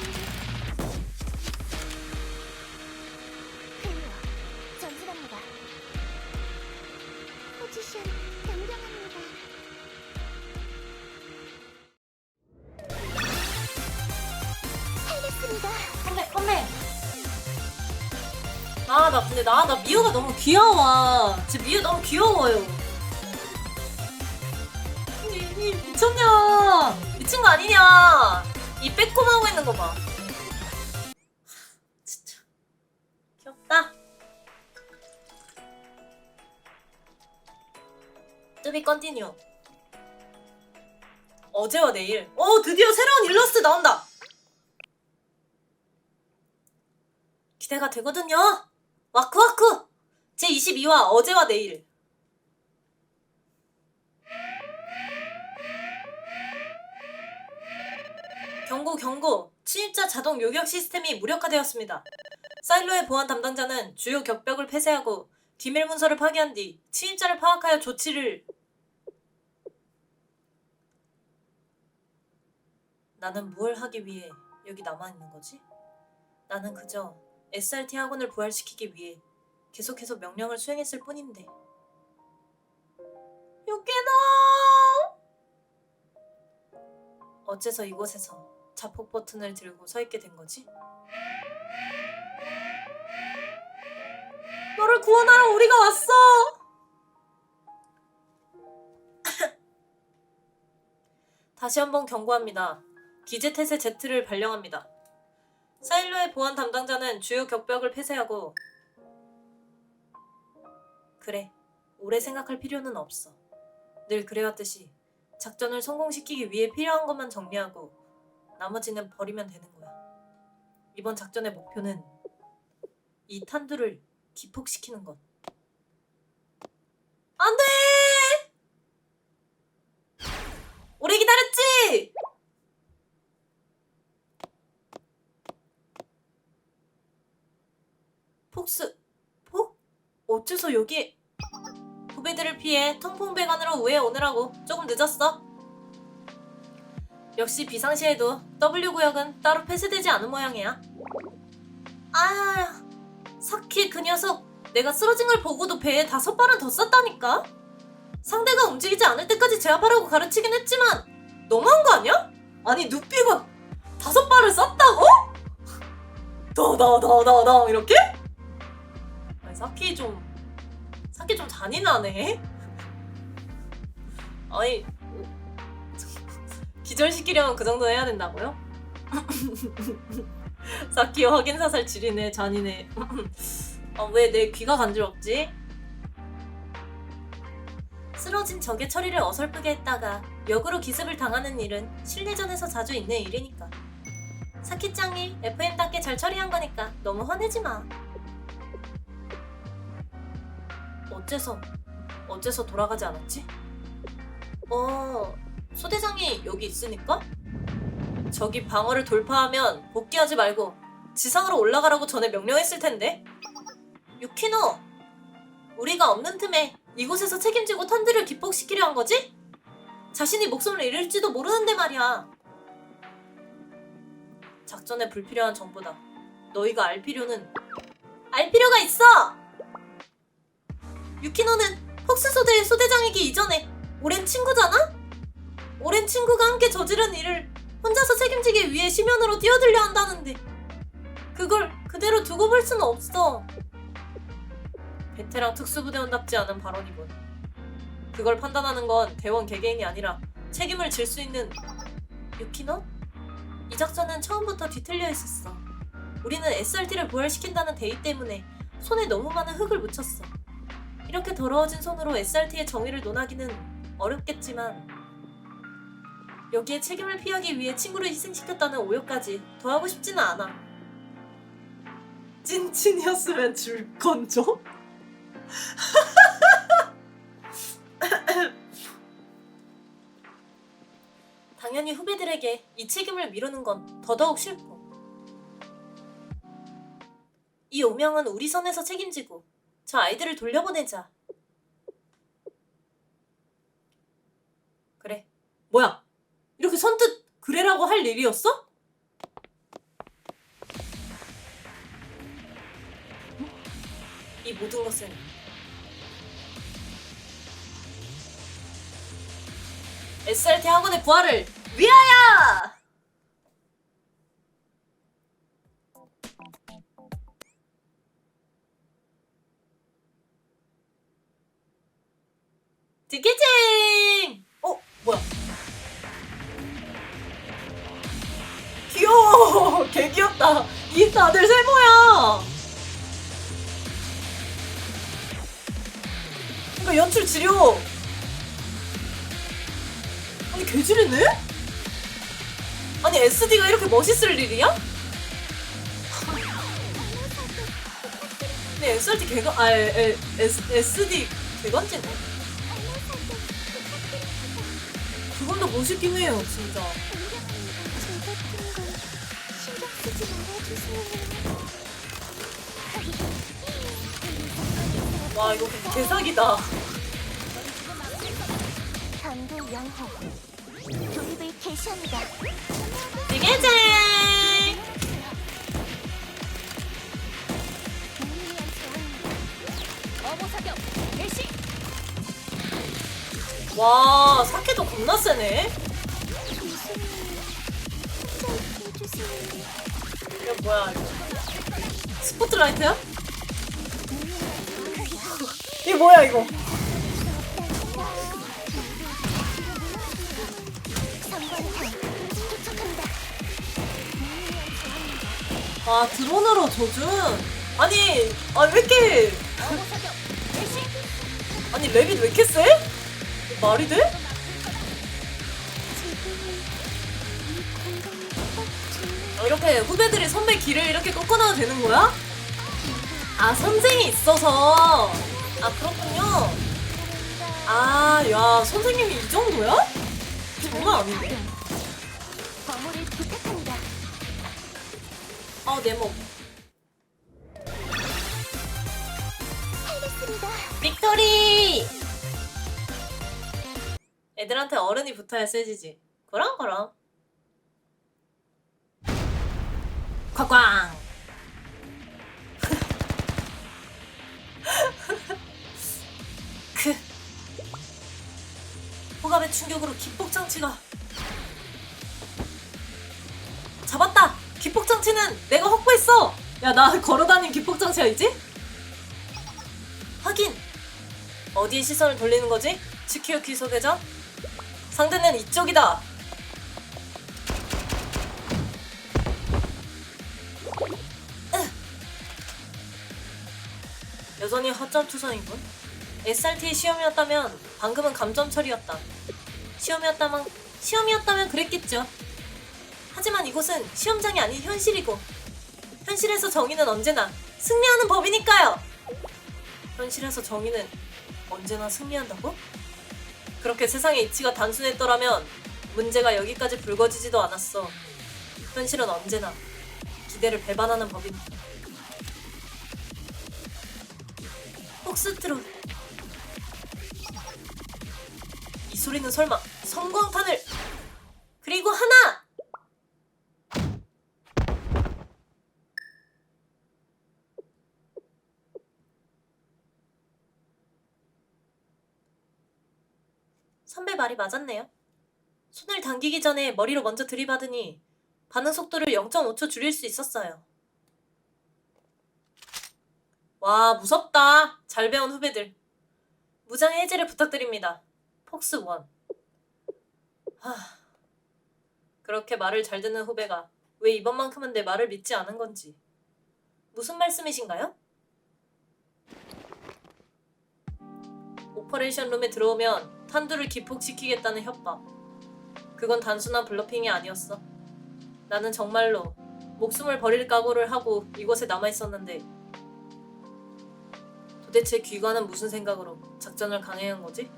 클리어, 전진합니다. 포지션 변경합니다. 알겠습니다. 컴백. 근데 나 미호가 너무 귀여워. 진짜 미호 너무 귀여워요. 미쳤냐? 미친 거 아니냐? 이 빼꼼하고 있는 거 봐. 진짜 귀엽다. 뚜비 컨티뉴. 어제와 내일. 드디어 새로운 일러스트 나온다. 기대가 되거든요. 와쿠와쿠. 제22화 어제와 내일. 경고. 침입자 자동 요격 시스템이 무력화되었습니다. 사일로의 보안 담당자는 주요 격벽을 폐쇄하고 기밀 문서를 파괴한 뒤 침입자를 파악하여 조치를. 나는 무엇을 하기 위해 여기 남아있는 거지? 나는 그저 SRT 학원을 부활시키기 위해 계속해서 명령을 수행했을 뿐인데. 유키노! 어째서 이곳에서 자폭 버튼을 들고 서 있게 된 거지? 너를 구원하러 우리가 왔어! 다시 한번 경고합니다. 기제태세 Z를 발령합니다. 사일로의 보안 담당자는 주요 격벽을 폐쇄하고. 그래, 오래 생각할 필요는 없어. 늘 그래왔듯이 작전을 성공시키기 위해 필요한 것만 정리하고 나머지는 버리면 되는 거야. 이번 작전의 목표는 이 탄두를 기폭시키는 것. 안 돼! 오래 기다렸지? 폭? 어째서 여기? 후배들을 피해 통풍배관으로 우회 오느라고 조금 늦었어. 역시 비상시에도 W구역은 따로 폐쇄되지 않은 모양이야. 사키 그 녀석 내가 쓰러진 걸 보고도 배에 5발은 더 쐈다니까? 상대가 움직이지 않을 때까지 제압하라고 가르치긴 했지만 너무한 거 아니야? 아니 누피가 5발을 쐈다고? 더더더더더 이렇게? 아니, 사키 좀 잔인하네. 아니 기절시키려면 그 정도 해야 된다고요? 사키 확인사살 지리네. 잔인해. 왜 내 귀가 간지럽지? 쓰러진 적의 처리를 어설프게 했다가 역으로 기습을 당하는 일은 실내전에서 자주 있는 일이니까. 사키짱이 FM답게 잘 처리한 거니까 너무 화내지 마. 어째서 돌아가지 않았지? 소대장이 여기 있으니까? 저기 방어를 돌파하면 복귀하지 말고 지상으로 올라가라고 전에 명령했을 텐데? 유키노! 우리가 없는 틈에 이곳에서 책임지고 탄두를 기폭시키려 한 거지? 자신이 목숨을 잃을지도 모르는데 말이야. 작전에 불필요한 정보다. 너희가 알 필요가 있어! 유키노는 폭스소대의 소대장이기 이전에 오랜 친구잖아? 오랜 친구가 함께 저지른 일을 혼자서 책임지기 위해 심연으로 뛰어들려 한다는데 그걸 그대로 두고 볼 수는 없어. 베테랑 특수부대원답지 않은 발언이군. 그걸 판단하는 건 대원 개개인이 아니라 책임을 질 수 있는. 유키노? 이 작전은 처음부터 뒤틀려 있었어. 우리는 SRT를 부활시킨다는 대의 때문에 손에 너무 많은 흙을 묻혔어. 이렇게 더러워진 손으로 SRT의 정의를 논하기는 어렵겠지만 여기에 책임을 피하기 위해 친구를 희생시켰다는 오역까지 더하고 싶지는 않아. 찐친이었으면 줄 건져? 당연히 후배들에게 이 책임을 미루는 건 더더욱 싫고. 이 오명은 우리 선에서 책임지고 저 아이들을 돌려보내자. 그래. 뭐야? 이렇게 선뜻 그래라고 할 일이었어? 이 모든 것은 SRT 학원의 부활을 위하여! 디케칭! 뭐야? 귀여워! 개 귀엽다. 이 다들 세모야. 그러니까 연출 지려. 아니 개지리네? 아니 SD가 이렇게 멋있을 일이야? 근데 SRT 개가 SD 개간지네. 그건 더 멋있긴 해요 진짜. 와 이거 개사기다. 전부 영호. 조립을 개시합니다. 디게쟁! 무의미한 제왕입니다. 어머 사격 개시. 와 사케도 겁나 세네. 교수님, 짧게 해주세요. 이거 뭐야 이거. 스포트라이트야? 이게 뭐야 이거. 아 드론으로 조준. 아니 왜 이렇게 어머 사격 개시. 아니 랩이 왜 이렇게 세? 말이 돼? 이렇게 후배들이 선배 길을 이렇게 꺾어놔도 되는 거야? 아 선생이 있어서. 아 그렇군요. 아 야 선생님이 이 정도야? 장난 아닌데. 범호를 부탁합니다. 아 내 몸. 알겠습니다. 빅토리! 애들한테 어른이 붙어야 세지지. 그럼. 콱꽝! 호감의 충격으로 기폭장치가 잡았다! 기폭장치는 내가 확보했어! 야 나 걸어다닌 기폭장치야 이제? 확인! 어디에 시선을 돌리는 거지? 치키우키 소대장? 상대는 이쪽이다! 여전히 허점투성이군. SRT의 시험이었다면 방금은 감점 처리였다. 시험이었다면 그랬겠죠. 하지만 이곳은 시험장이 아닌 현실이고 현실에서 정의는 언제나 승리하는 법이니까요. 현실에서 정의는 언제나 승리한다고? 그렇게 세상의 이치가 단순했더라면 문제가 여기까지 불거지지도 않았어. 현실은 언제나 기대를 배반하는 법이니까. 폭스트롯. 이 소리는 설마 성광탄을. 그리고 하나! 선배 말이 맞았네요. 손을 당기기 전에 머리로 먼저 들이받으니 반응 속도를 0.5초 줄일 수 있었어요. 와 무섭다. 잘 배운 후배들. 무장의 해제를 부탁드립니다. 폭스1. 그렇게 말을 잘 듣는 후배가 왜 이번만큼은 내 말을 믿지 않은 건지. 무슨 말씀이신가요? 오퍼레이션 룸에 들어오면 탄두를 기폭시키겠다는 협박. 그건 단순한 블러핑이 아니었어. 나는 정말로 목숨을 버릴 각오를 하고 이곳에 남아있었는데 도대체 귀관은 무슨 생각으로 작전을 강행한 거지?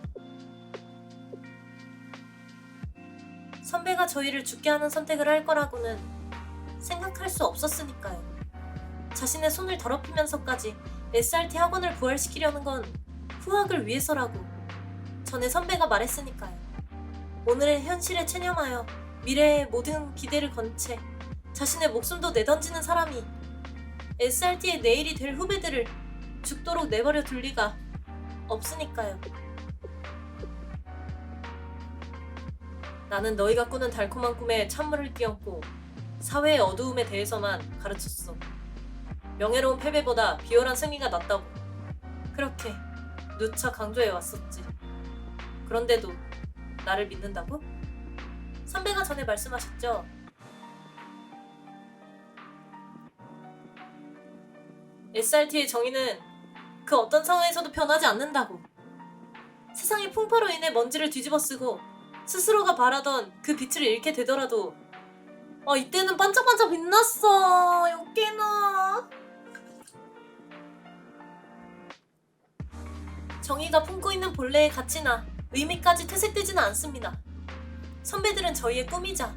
선배가 저희를 죽게 하는 선택을 할 거라고는 생각할 수 없었으니까요. 자신의 손을 더럽히면서까지 SRT 학원을 부활시키려는 건 후학을 위해서라고 전에 선배가 말했으니까요. 오늘의 현실에 체념하여 미래의 모든 기대를 건 채 자신의 목숨도 내던지는 사람이 SRT의 내일이 될 후배들을 죽도록 내버려 둘 리가 없으니까요. 나는 너희가 꾸는 달콤한 꿈에 찬물을 끼얹고 사회의 어두움에 대해서만 가르쳤어. 명예로운 패배보다 비열한 승리가 낫다고 그렇게 누차 강조해 왔었지. 그런데도 나를 믿는다고? 선배가 전에 말씀하셨죠. SRT의 정의는 그 어떤 상황에서도 변하지 않는다고. 세상의 풍파로 인해 먼지를 뒤집어쓰고 스스로가 바라던 그 빛을 잃게 되더라도 이때는 반짝반짝 빛났어. 여기나. 정의가 품고 있는 본래의 가치나 의미까지 퇴색되지는 않습니다. 선배들은 저희의 꿈이자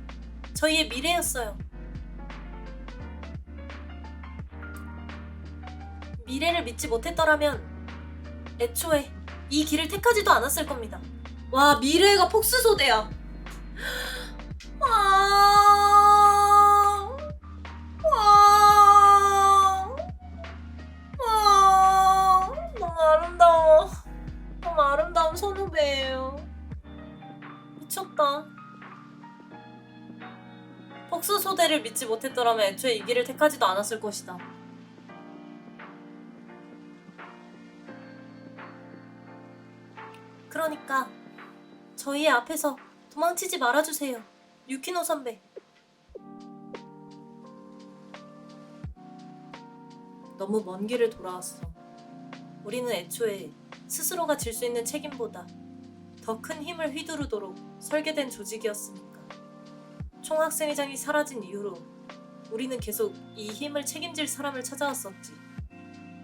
저희의 미래였어요. 미래를 믿지 못했더라면 애초에 이 길을 택하지도 않았을 겁니다. 와, 미래가 폭스소대야. 너무 아름다워. 너무 아름다운 선후배예요. 미쳤다. 폭스소대를 믿지 못했더라면 애초에 이 길을 택하지도 않았을 것이다. 그러니까 저희의 앞에서 도망치지 말아주세요. 유키노 선배. 너무 먼 길을 돌아왔어. 우리는 애초에 스스로가 질 수 있는 책임보다 더 큰 힘을 휘두르도록 설계된 조직이었으니까. 총학생회장이 사라진 이후로 우리는 계속 이 힘을 책임질 사람을 찾아왔었지.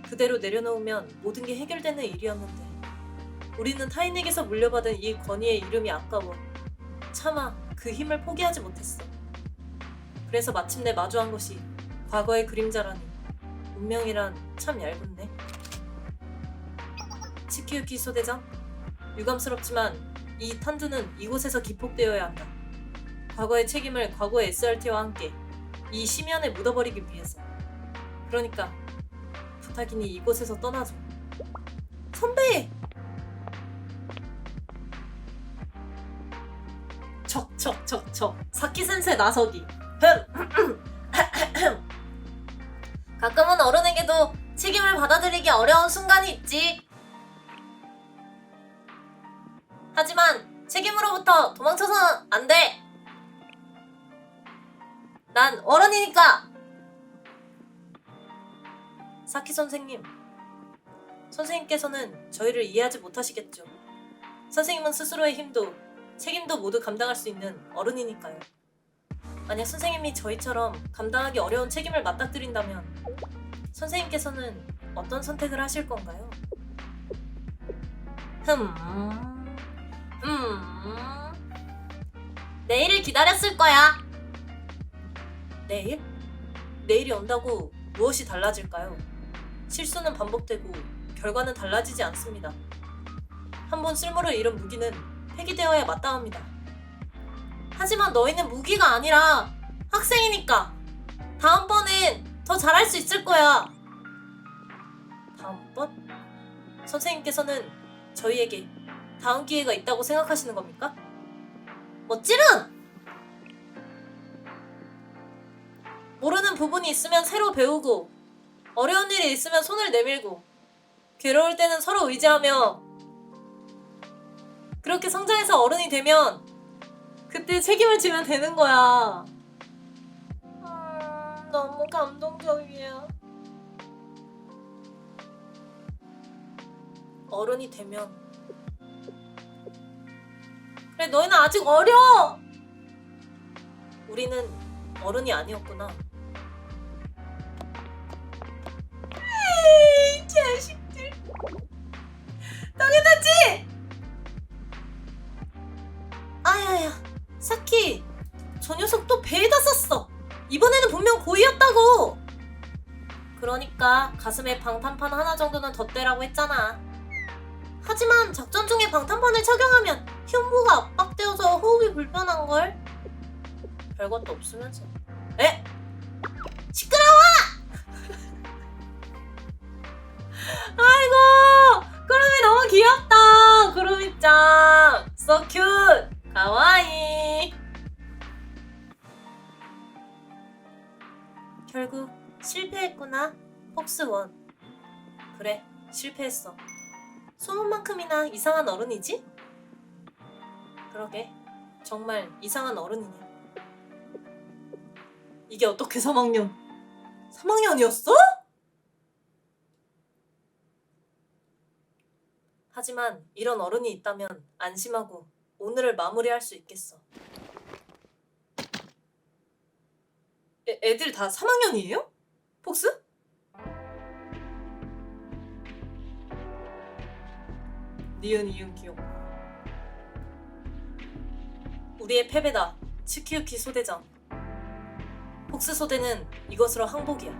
그대로 내려놓으면 모든 게 해결되는 일이었는데 우리는 타인에게서 물려받은 이 권위의 이름이 아까워 차마 그 힘을 포기하지 못했어. 그래서 마침내 마주한 것이 과거의 그림자라니. 운명이란 참 얇은데. 치키유키 소대장, 유감스럽지만 이 탄두는 이곳에서 기폭되어야 한다. 과거의 책임을 과거의 SRT와 함께 이 심연에 묻어버리기 위해서. 그러니까 부탁이니 이곳에서 떠나줘. 선배! 척척척척 사키센세 나서기. 가끔은 어른에게도 책임을 받아들이기 어려운 순간이 있지. 하지만 책임으로부터 도망쳐서는 안 돼. 난 어른이니까. 사키 선생님, 선생님께서는 저희를 이해하지 못하시겠죠. 선생님은 스스로의 힘도 책임도 모두 감당할 수 있는 어른이니까요. 만약 선생님이 저희처럼 감당하기 어려운 책임을 맞닥뜨린다면 선생님께서는 어떤 선택을 하실 건가요? 내일을 기다렸을 거야. 내일? 내일이 온다고 무엇이 달라질까요? 실수는 반복되고 결과는 달라지지 않습니다. 한번 쓸모를 잃은 무기는 폐기되어야 마땅합니다. 하지만 너희는 무기가 아니라 학생이니까 다음번엔 더 잘할 수 있을 거야. 다음번? 선생님께서는 저희에게 다음 기회가 있다고 생각하시는 겁니까? 멋지른! 모르는 부분이 있으면 새로 배우고 어려운 일이 있으면 손을 내밀고 괴로울 때는 서로 의지하며 그렇게 성장해서 어른이 되면 그때 책임을 지면 되는 거야. 너무 감동적이야. 어른이 되면 그래, 너희는 아직 어려! 우리는 어른이 아니었구나. 에이, 자식들. 당연하지! 아야야, 사키. 저 녀석 또 배에다 썼어. 이번에는 분명 고의였다고. 그러니까 가슴에 방탄판 하나 정도는 덧대라고 했잖아. 하지만 작전 중에 방탄판을 착용하면 흉부가 압박되어서 호흡이 불편한걸? 별것도 없으면서. 에? 시끄러워! 아이고! 구름이 너무 귀엽다! 구름이짱! So cute! 가와이! 결국 실패했구나, 폭스1. 그래, 실패했어. 소문만큼이나 이상한 어른이지? 그러게, 정말 이상한 어른이냐. 이게 어떻게 3학년? 3학년이었어? 하지만 이런 어른이 있다면 안심하고 오늘을 마무리할 수 있겠어. 애들 다 3학년이에요? 폭스? 니은 이응 기억. 우리의 패배다. 츠키우키 소대장. 폭스 소대는 이것으로 항복이야.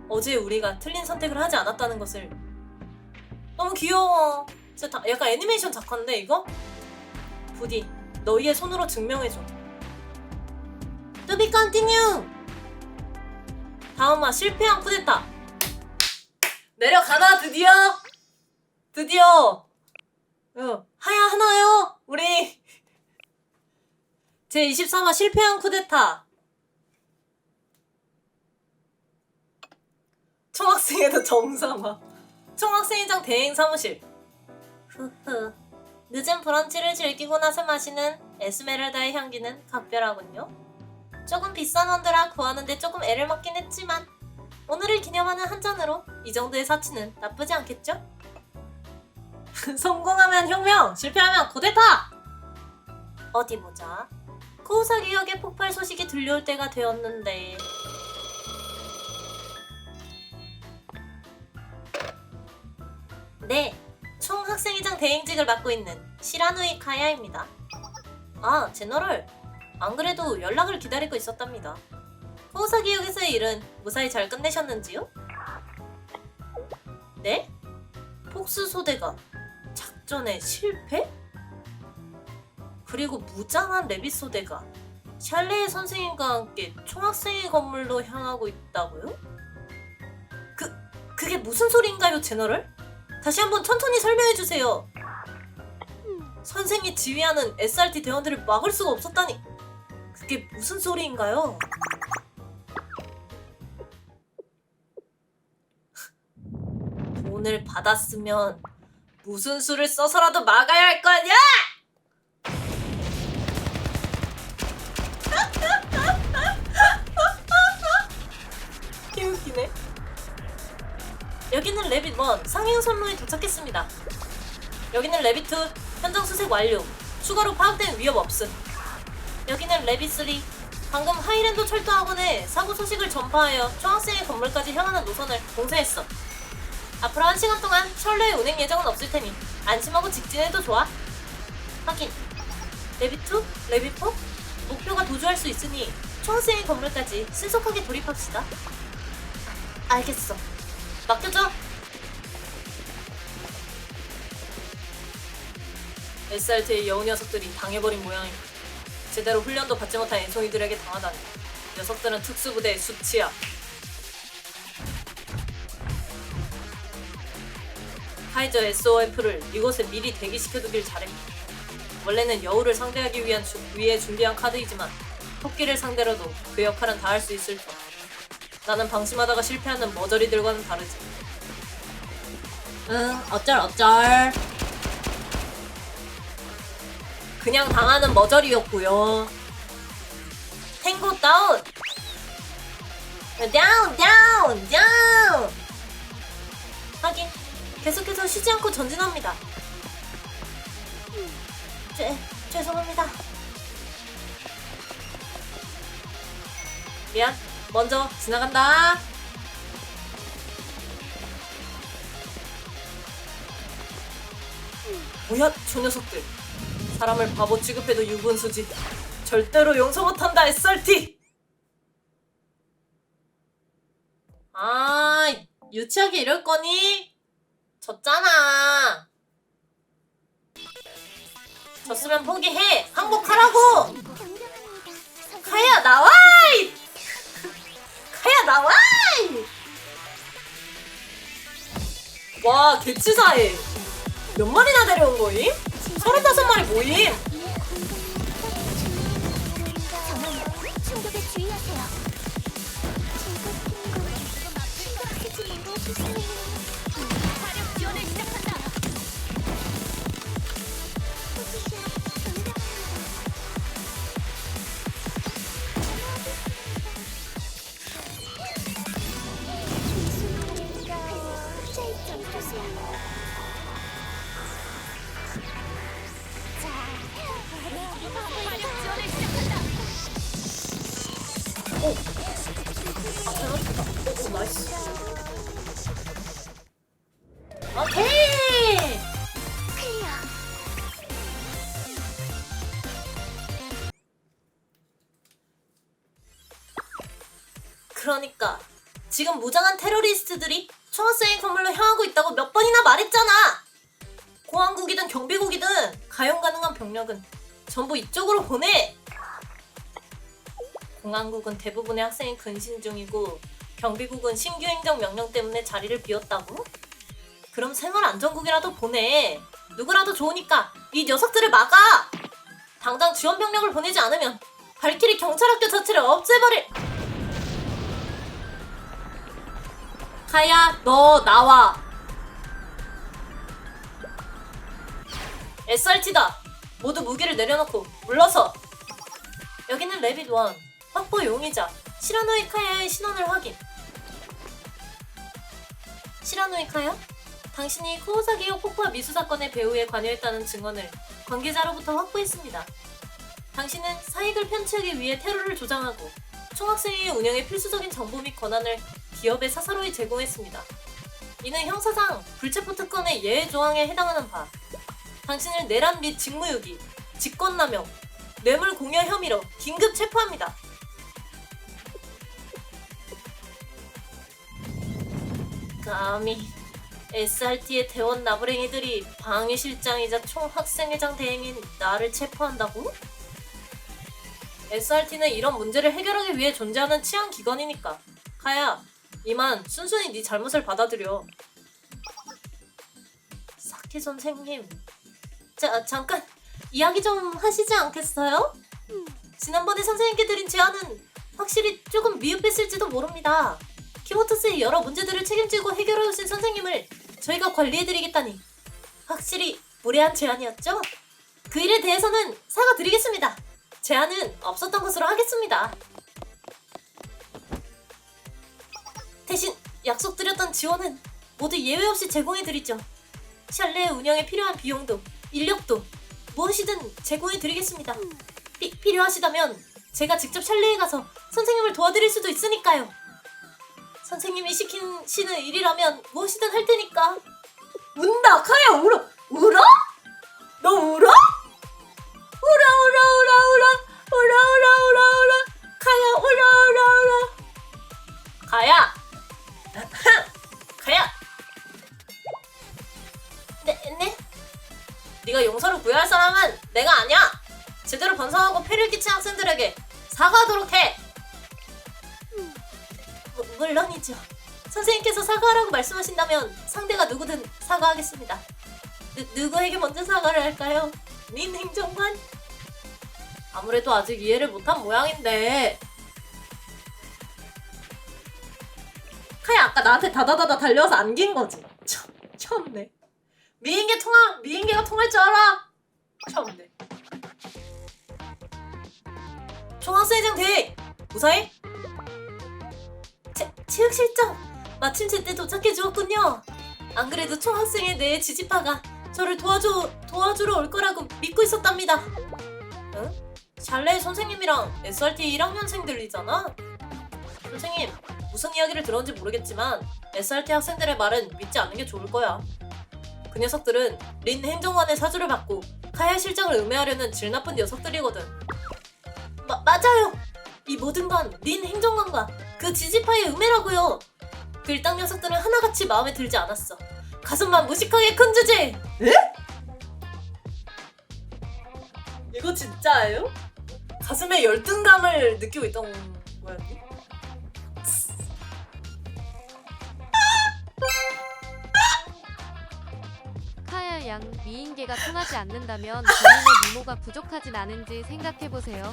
어제 우리가 틀린 선택을 하지 않았다는 것을. 너무 귀여워. 진짜 약간 애니메이션 작화인데 이거? 부디 너희의 손으로 증명해줘. To be continue. 다음화 실패한 쿠데타. 내려가나 드디어. 드디어. 하야 하나요? 우리 제23화 실패한 쿠데타. 총학생회도 정상화. 총학생회장 대행 사무실. 흐흐. 늦은 브런치를 즐기고 나서 마시는 에스메랄다의 향기는 각별하군요. 조금 비싼 원두라 구하는데 조금 애를 먹긴 했지만 오늘을 기념하는 한 잔으로 이 정도의 사치는 나쁘지 않겠죠? 성공하면 혁명, 실패하면 쿠데타! 어디 보자. 코우사기역의 폭발 소식이 들려올 때가 되었는데 네, 총학생회장 대행직을 맡고 있는 시라누이 카야입니다. 아, 제너럴. 안 그래도 연락을 기다리고 있었답니다. 코우사기역에서의 일은 무사히 잘 끝내셨는지요? 네? 폭스 소대가 작전에 실패? 그리고 무장한 레빗 소대가 샬레의 선생님과 함께 총학생회 건물로 향하고 있다고요? 그게 무슨 소리인가요, 제너럴? 다시 한번 천천히 설명해주세요. 선생이 지휘하는 SRT 대원들을 막을 수가 없었다니. 그게 무슨 소리인가요? 돈을 받았으면 무슨 수를 써서라도 막아야 할 거 아니야! 개웃기네. 여기는 레빗 1 상행 선로에 도착했습니다. 여기는 레빗 2 현장 수색 완료. 추가로 파악된 위협 없음. 여기는 레빗 3 방금 하이랜드 철도학원에 사고 소식을 전파하여 총학생회 건물까지 향하는 노선을 공세했어. 앞으로 1시간 동안 철로의 운행 예정은 없을 테니 안심하고 직진해도 좋아. 확인. 레빗 2, 레빗 4 목표가 도주할 수 있으니 총학생회 건물까지 신속하게 돌입합시다. 알겠어. 맡겨줘. SRT의 여우 녀석들이 당해버린 모양이고 제대로 훈련도 받지 못한 애송이들에게 당하다니. 녀석들은 특수부대의 수치야. 카이저 SOF를 이곳에 미리 대기시켜두길 잘해. 원래는 여우를 상대하기 위해 준비한 카드이지만 토끼를 상대로도 그 역할은 다 할 수 있을 터. 나는 방심하다가 실패하는 머저리들과는 다르지. 어쩔. 그냥 당하는 머저리였고요. 탱고 다운! 다운! 확인. 계속해서 쉬지 않고 전진합니다. 죄송합니다. 미안. 먼저 지나간다. 뭐야, 저 녀석들. 사람을 바보 취급해도 유분수지. 절대로 용서 못한다, SRT! 아, 유치하게 이럴 거니? 졌잖아. 졌으면 포기해. 항복하라고. 경고합니다. 선생님. 카야 나와! 카야 나와! 와, 개치사해. 몇 마리나 데려온 거임? 35마리 모임. 이에 공격을 저는 충격에 주의하세요. 신경 쓰지 말아주세요. 화력 지원을 시작한다. 포지션 변경합니다. 좀 주세요. 화력 지원을 시작한다. 아, 잘 맞췄다. 오, 나이스. 오케이! 클리어. 그러니까 지금 무장한 테러리스트들이 총학생의 건물로 향하고 있다고 몇 번이나 말했잖아! 공항국이든 경비국이든 가용 가능한 병력은 전부 이쪽으로 보내! 공항국은 대부분의 학생이 근신 중이고 경비국은 신규 행정 명령 때문에 자리를 비웠다고? 그럼 생활안전국이라도 보내! 누구라도 좋으니까 이 녀석들을 막아! 당장 지원 병력을 보내지 않으면 발키리 경찰학교 자체를 없애버릴! 카야, 너 나와. SRT다. 모두 무기를 내려놓고 물러서. 여기는 레빗 1. 확보 용의자 시라노이 카야의 신원을 확인. 시라노이 카야? 당신이 코오사기요 폭파 미수 사건의 배후에 관여했다는 증언을 관계자로부터 확보했습니다. 당신은 사익을 편취하기 위해 테러를 조장하고 총학생회의 운영에 필수적인 정보 및 권한을 기업에 사사로이 제공했습니다. 이는 형사상 불체포 특권의 예외 조항에 해당하는 바, 당신을 내란 및 직무유기, 직권남용, 뇌물 공여 혐의로 긴급 체포합니다. 감히 SRT의 대원 나부랭이들이 방위실장이자 총학생회장 대행인 나를 체포한다고? SRT는 이런 문제를 해결하기 위해 존재하는 치안기관이니까. 카야, 이만 순순히 네 잘못을 받아들여. 사키 선생님, 잠깐 이야기 좀 하시지 않겠어요? 지난번에 선생님께 드린 제안은 확실히 조금 미흡했을지도 모릅니다. 키보토스의 여러 문제들을 책임지고 해결해오신 선생님을 저희가 관리해드리겠다니 확실히 무례한 제안이었죠? 그 일에 대해서는 사과드리겠습니다. 제안은 없었던 것으로 하겠습니다. 대신 약속드렸던 지원은 모두 예외 없이 제공해드리죠. 샬레의 운영에 필요한 비용도 인력도 무엇이든 제공해드리겠습니다. 필요하시다면 제가 직접 샬레에 가서 선생님을 도와드릴 수도 있으니까요. 선생님이 시키시는 일이라면 무엇이든 할 테니까. 운다! 카야 울어! 울어? 너 울어? 울어 울어 울어 울어 울어 울어 울어 울어 카야 울어 울어 울어 가야! 가야! 네? 네가 용서를 구해야 할 사람은 내가 아니야! 제대로 반성하고 폐를 끼친 학생들에게 사과하도록 해! 물론이죠. 선생님께서 사과하라고 말씀하신다면 상대가 누구든 사과하겠습니다. 누구에게 먼저 사과를 할까요? 민 행정관? 아무래도 아직 이해를 못한 모양인데. 카야 아까 나한테 다다다다 달려와서 안긴 거지? 처음네. 미인계가 통할 줄 알아? 처음네. 총학생회장 대행! 무사해? 체육실장! 마침 제때 도착해 주었군요. 안 그래도 총학생회 내 지지파가 저를 도와주러 올 거라고 믿고 있었답니다. 응? 샬레 선생님이랑 SRT 1학년생들이잖아? 선생님, 무슨 이야기를 들었는지 모르겠지만 SRT 학생들의 말은 믿지 않는 게 좋을 거야. 그 녀석들은 린 행정관의 사주를 받고 카야 실장을 음해하려는 질 나쁜 녀석들이거든. 맞아요. 이 모든 건 린 행정관과 그 지지파의 음해라고요. 그 일당 녀석들은 하나같이 마음에 들지 않았어. 가슴만 무식하게 큰 주제. 에? 이거 진짜예요? 가슴에 열등감을 느끼고 있던 거였니? 카야 양 미인계가 통하지 않는다면 본인의 미모가 부족하진 않은지 생각해보세요.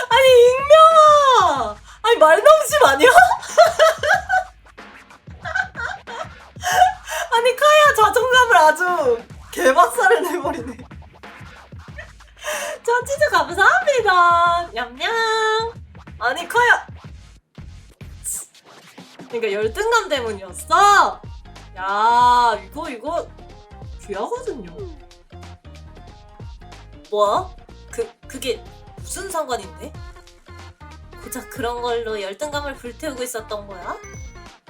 아니 익명아! 아니 말넘심 아니야? 아니 카야 자존감을 아주 개박살을 내버리네. 저 진짜 감사합니다. 냠냠. 아니 카야. 그러니까 열등감 때문이었어. 야 이거 귀하거든요. 뭐? 그게 무슨 상관인데? 고작 그런 걸로 열등감을 불태우고 있었던 거야?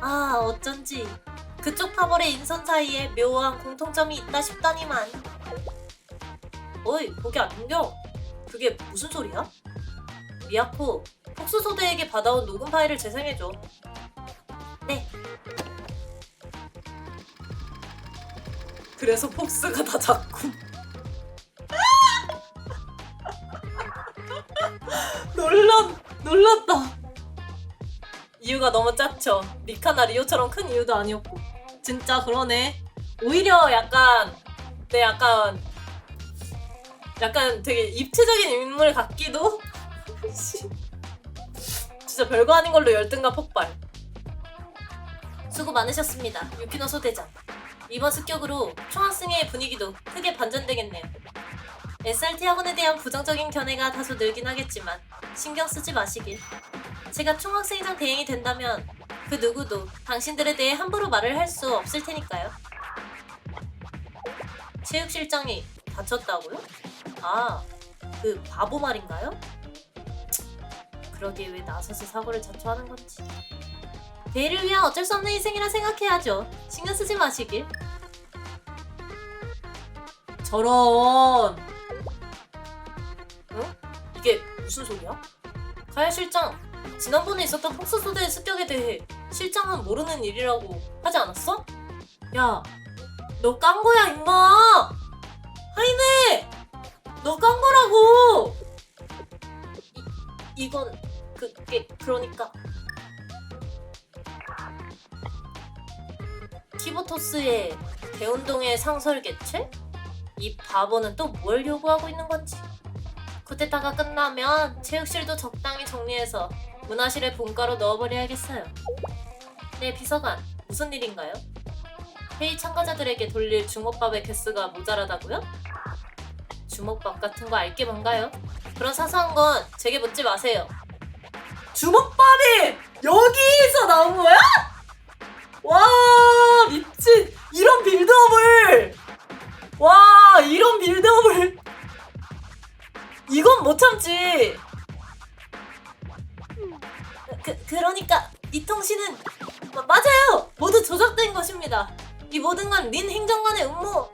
아 어쩐지 그쪽 파벌의 인선 사이에 묘한 공통점이 있다 싶더니만. 어이 거기 안겨. 그게 무슨 소리야? 미야코 폭수소대에게 받아온 녹음 파일을 재생해줘. 네. 그래서 폭스가 다 작군. 놀랐다. 이유가 너무 짰죠. 미카나 리오처럼 큰 이유도 아니었고. 진짜 그러네. 오히려 약간 되게 입체적인 인물 같기도. 진짜 별거 아닌 걸로 열등감 폭발. 수고 많으셨습니다. 유키노 소대장. 이번 습격으로 총학생회의 분위기도 크게 반전되겠네요. SRT 학원에 대한 부정적인 견해가 다소 늘긴 하겠지만 신경 쓰지 마시길. 제가 총학생회장 대행이 된다면 그 누구도 당신들에 대해 함부로 말을 할 수 없을 테니까요. 체육실장이 다쳤다고요? 아, 그 바보 말인가요? 그러기에 왜 나서서 사고를 자초하는 건지. 대의를 위한 어쩔 수 없는 희생이라 생각해야죠. 신경 쓰지 마시길. 저런. 응? 이게 무슨 소리야? 가야 실장, 지난번에 있었던 폭스소대의 습격에 대해 실장은 모르는 일이라고 하지 않았어? 야, 너 깐 거야 임마! 하이네! 너 깐 거라고! 이건 그러니까 키보토스의 대운동의 상설 개최? 이 바보는 또 뭘 요구하고 있는 건지. 쿠데타가 끝나면 체육실도 적당히 정리해서 문화실에 본가로 넣어버려야겠어요. 네, 비서관. 무슨 일인가요? 회의 참가자들에게 돌릴 주먹밥의 개수가 모자라다고요? 주먹밥 같은 거 알게 뭔가요? 그런 사소한 건 제게 묻지 마세요. 주먹밥이 여기서 나온 거야? 와 미친. 이런 빌드업을. 와 이런 빌드업을. 이건 못 참지. 그러니까 이 통신은 맞아요. 모두 조작된 것입니다. 이 모든 건 린 행정관의 음모.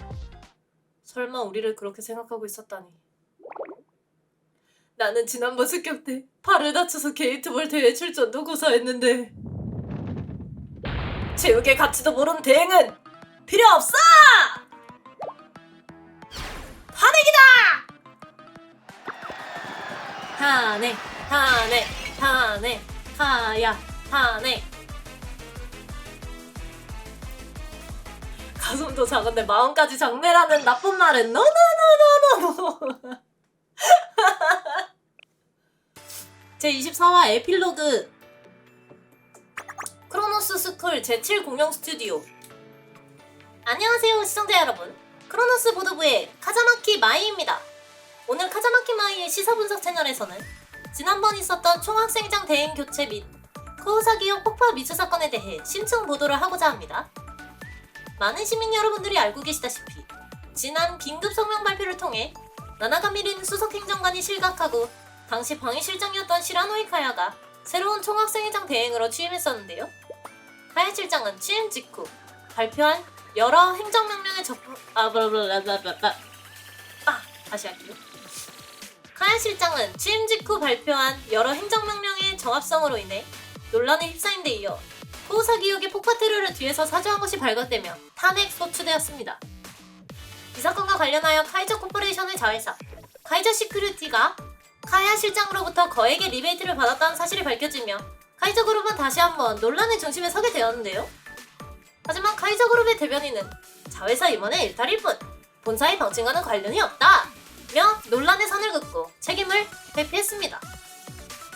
설마 우리를 그렇게 생각하고 있었다니. 나는 지난번 습격 때 팔을 다쳐서 게이트볼 대회 출전도 고사했는데 체육의 가치도 모르는 대행은 필요 없어! 탄핵이다! 탄핵, 탄핵, 탄핵, 하야, 탄핵. 가슴도 작은데 마음까지 장매라는 나쁜 말은 노노노노노노. 제24화 에필로그. 크로노스 스쿨 제7 공영 스튜디오. 안녕하세요 시청자 여러분. 크로노스 보도부의 카자마키 마이입니다. 오늘 카자마키 마이의 시사분석 채널에서는 지난번 있었던 총학생회장 대행 교체 및 코우사기역 폭파 미수 사건에 대해 심층 보도를 하고자 합니다. 많은 시민 여러분들이 알고 계시다시피 지난 긴급 성명 발표를 통해 나나가미 린 수석행정관이 실각하고 당시 방위실장이었던 시라노이 카야가 새로운 총학생회장 대행으로 취임했었는데요. 카야 실장은 취임 직후 발표한 여러 행정명령에 다시 할게요. 카야 실장은 취임 직후 발표한 여러 행정명령의 정합성으로 인해 논란에 휩싸인 데 이어 코우사기 역의 폭파테러를 뒤에서 사주한 것이 발각되며 탄핵 소추되었습니다. 이 사건과 관련하여 카이저 코퍼레이션의 자회사 카이저 시큐리티가 카야 실장으로부터 거액의 리베이트를 받았다는 사실이 밝혀지며 카이저 그룹은 다시 한번 논란의 중심에 서게 되었는데요. 하지만 카이저 그룹의 대변인은 자회사 임원의 일탈일 뿐 본사의 방침과는 관련이 없다며 논란의 선을 긋고 책임을 회피했습니다.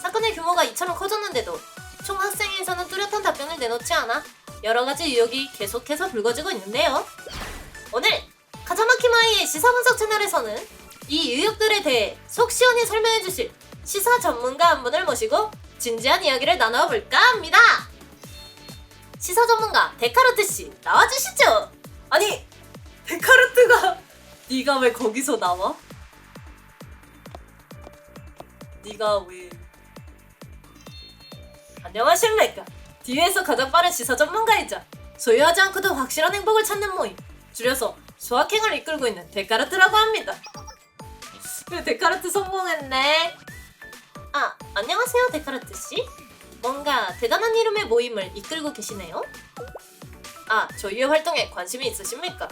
사건의 규모가 이처럼 커졌는데도 총학생회에서는 뚜렷한 답변을 내놓지 않아 여러가지 의혹이 계속해서 불거지고 있는데요. 오늘 카자마키마이의 시사분석 채널에서는 이 의혹들에 대해 속 시원히 설명해주실 시사 전문가 한 분을 모시고 진지한 이야기를 나눠볼까 합니다. 시사 전문가 데카르트씨 나와주시죠. 아니 데카르트가 네가 왜 거기서 나와? 네가 왜... 안녕하십니까. 뒤에서 가장 빠른 시사 전문가이자 소유하지 않고도 확실한 행복을 찾는 모임 줄여서 소확행을 이끌고 있는 데카르트라고 합니다. 그래, 데카르트 성공했네. 아, 안녕하세요 데카르트씨. 뭔가 대단한 이름의 모임을 이끌고 계시네요. 아, 저희의 활동에 관심이 있으십니까?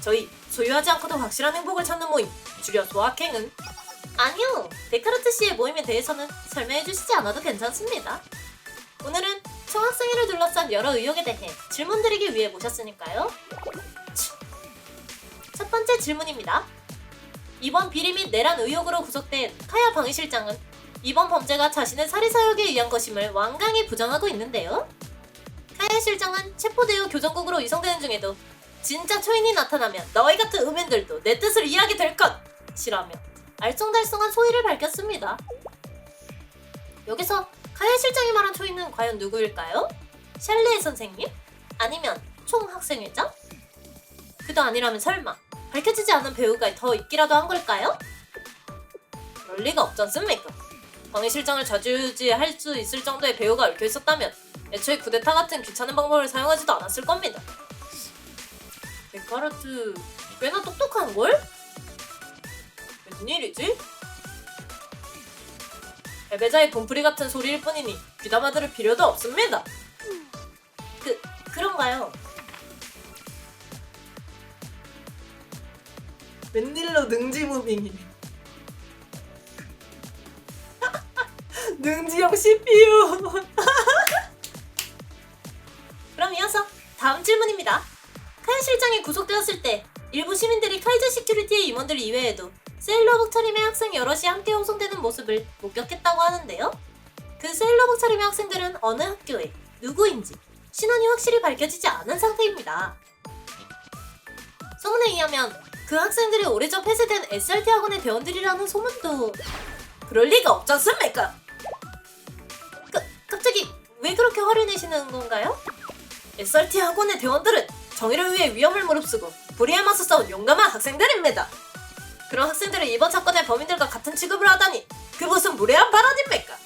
저희 소유하지 않고도 확실한 행복을 찾는 모임 줄여 소확행은 아니요, 데카르트씨의 모임에 대해서는 설명해주시지 않아도 괜찮습니다. 오늘은 총학생회를 둘러싼 여러 의혹에 대해 질문드리기 위해 모셨으니까요. 첫 번째 질문입니다. 이번 비리 및 내란 의혹으로 구속된 카야 방위실장은 이번 범죄가 자신의 사리사욕에 의한 것임을 완강히 부정하고 있는데요. 카야 실장은 체포되어 교정국으로 이송되는 중에도 진짜 초인이 나타나면 너희 같은 의민들도 내 뜻을 이해하게 될 것이라며 알쏭달쏭한 소의를 밝혔습니다. 여기서 카야 실장이 말한 초인은 과연 누구일까요? 샬레 선생님? 아니면 총학생회장? 그도 아니라면 설마 밝혀지지 않은 배우가 더 있기라도 한 걸까요? 그럴 리가 없지 않습니까? 방위실장을 좌지우지할 수 있을 정도의 배우가 얽혀 있었다면 애초에 쿠데타 같은 귀찮은 방법을 사용하지도 않았을 겁니다. 데카르트 꽤나 똑똑한걸? 웬일이지? 패배자의 돈풀이 같은 소리일 뿐이니 귀담아 들을 필요도 없습니다. 그런가요? 웬일로 능지무빙이네. 능지형 CPU. 그럼 이어서 다음 질문입니다. 카야 실장이 구속되었을 때 일부 시민들이 카이저 시큐리티의 임원들 이외에도 세일러복 차림의 학생 여럿이 함께 호송되는 모습을 목격했다고 하는데요. 그 세일러복 차림의 학생들은 어느 학교에 누구인지 신원이 확실히 밝혀지지 않은 상태입니다. 소문에 의하면 그 학생들이 오래전 폐쇄된 SRT 학원의 대원들이라는 소문도 그럴 리가 없지 않습니까? 갑자기 왜 그렇게 화를 내시는 건가요? SRT 학원의 대원들은 정의를 위해 위험을 무릅쓰고 불의에 맞서 싸운 용감한 학생들입니다. 그런 학생들을 이번 사건의 범인들과 같은 취급을 하다니 그 무슨 무례한 발언입니까?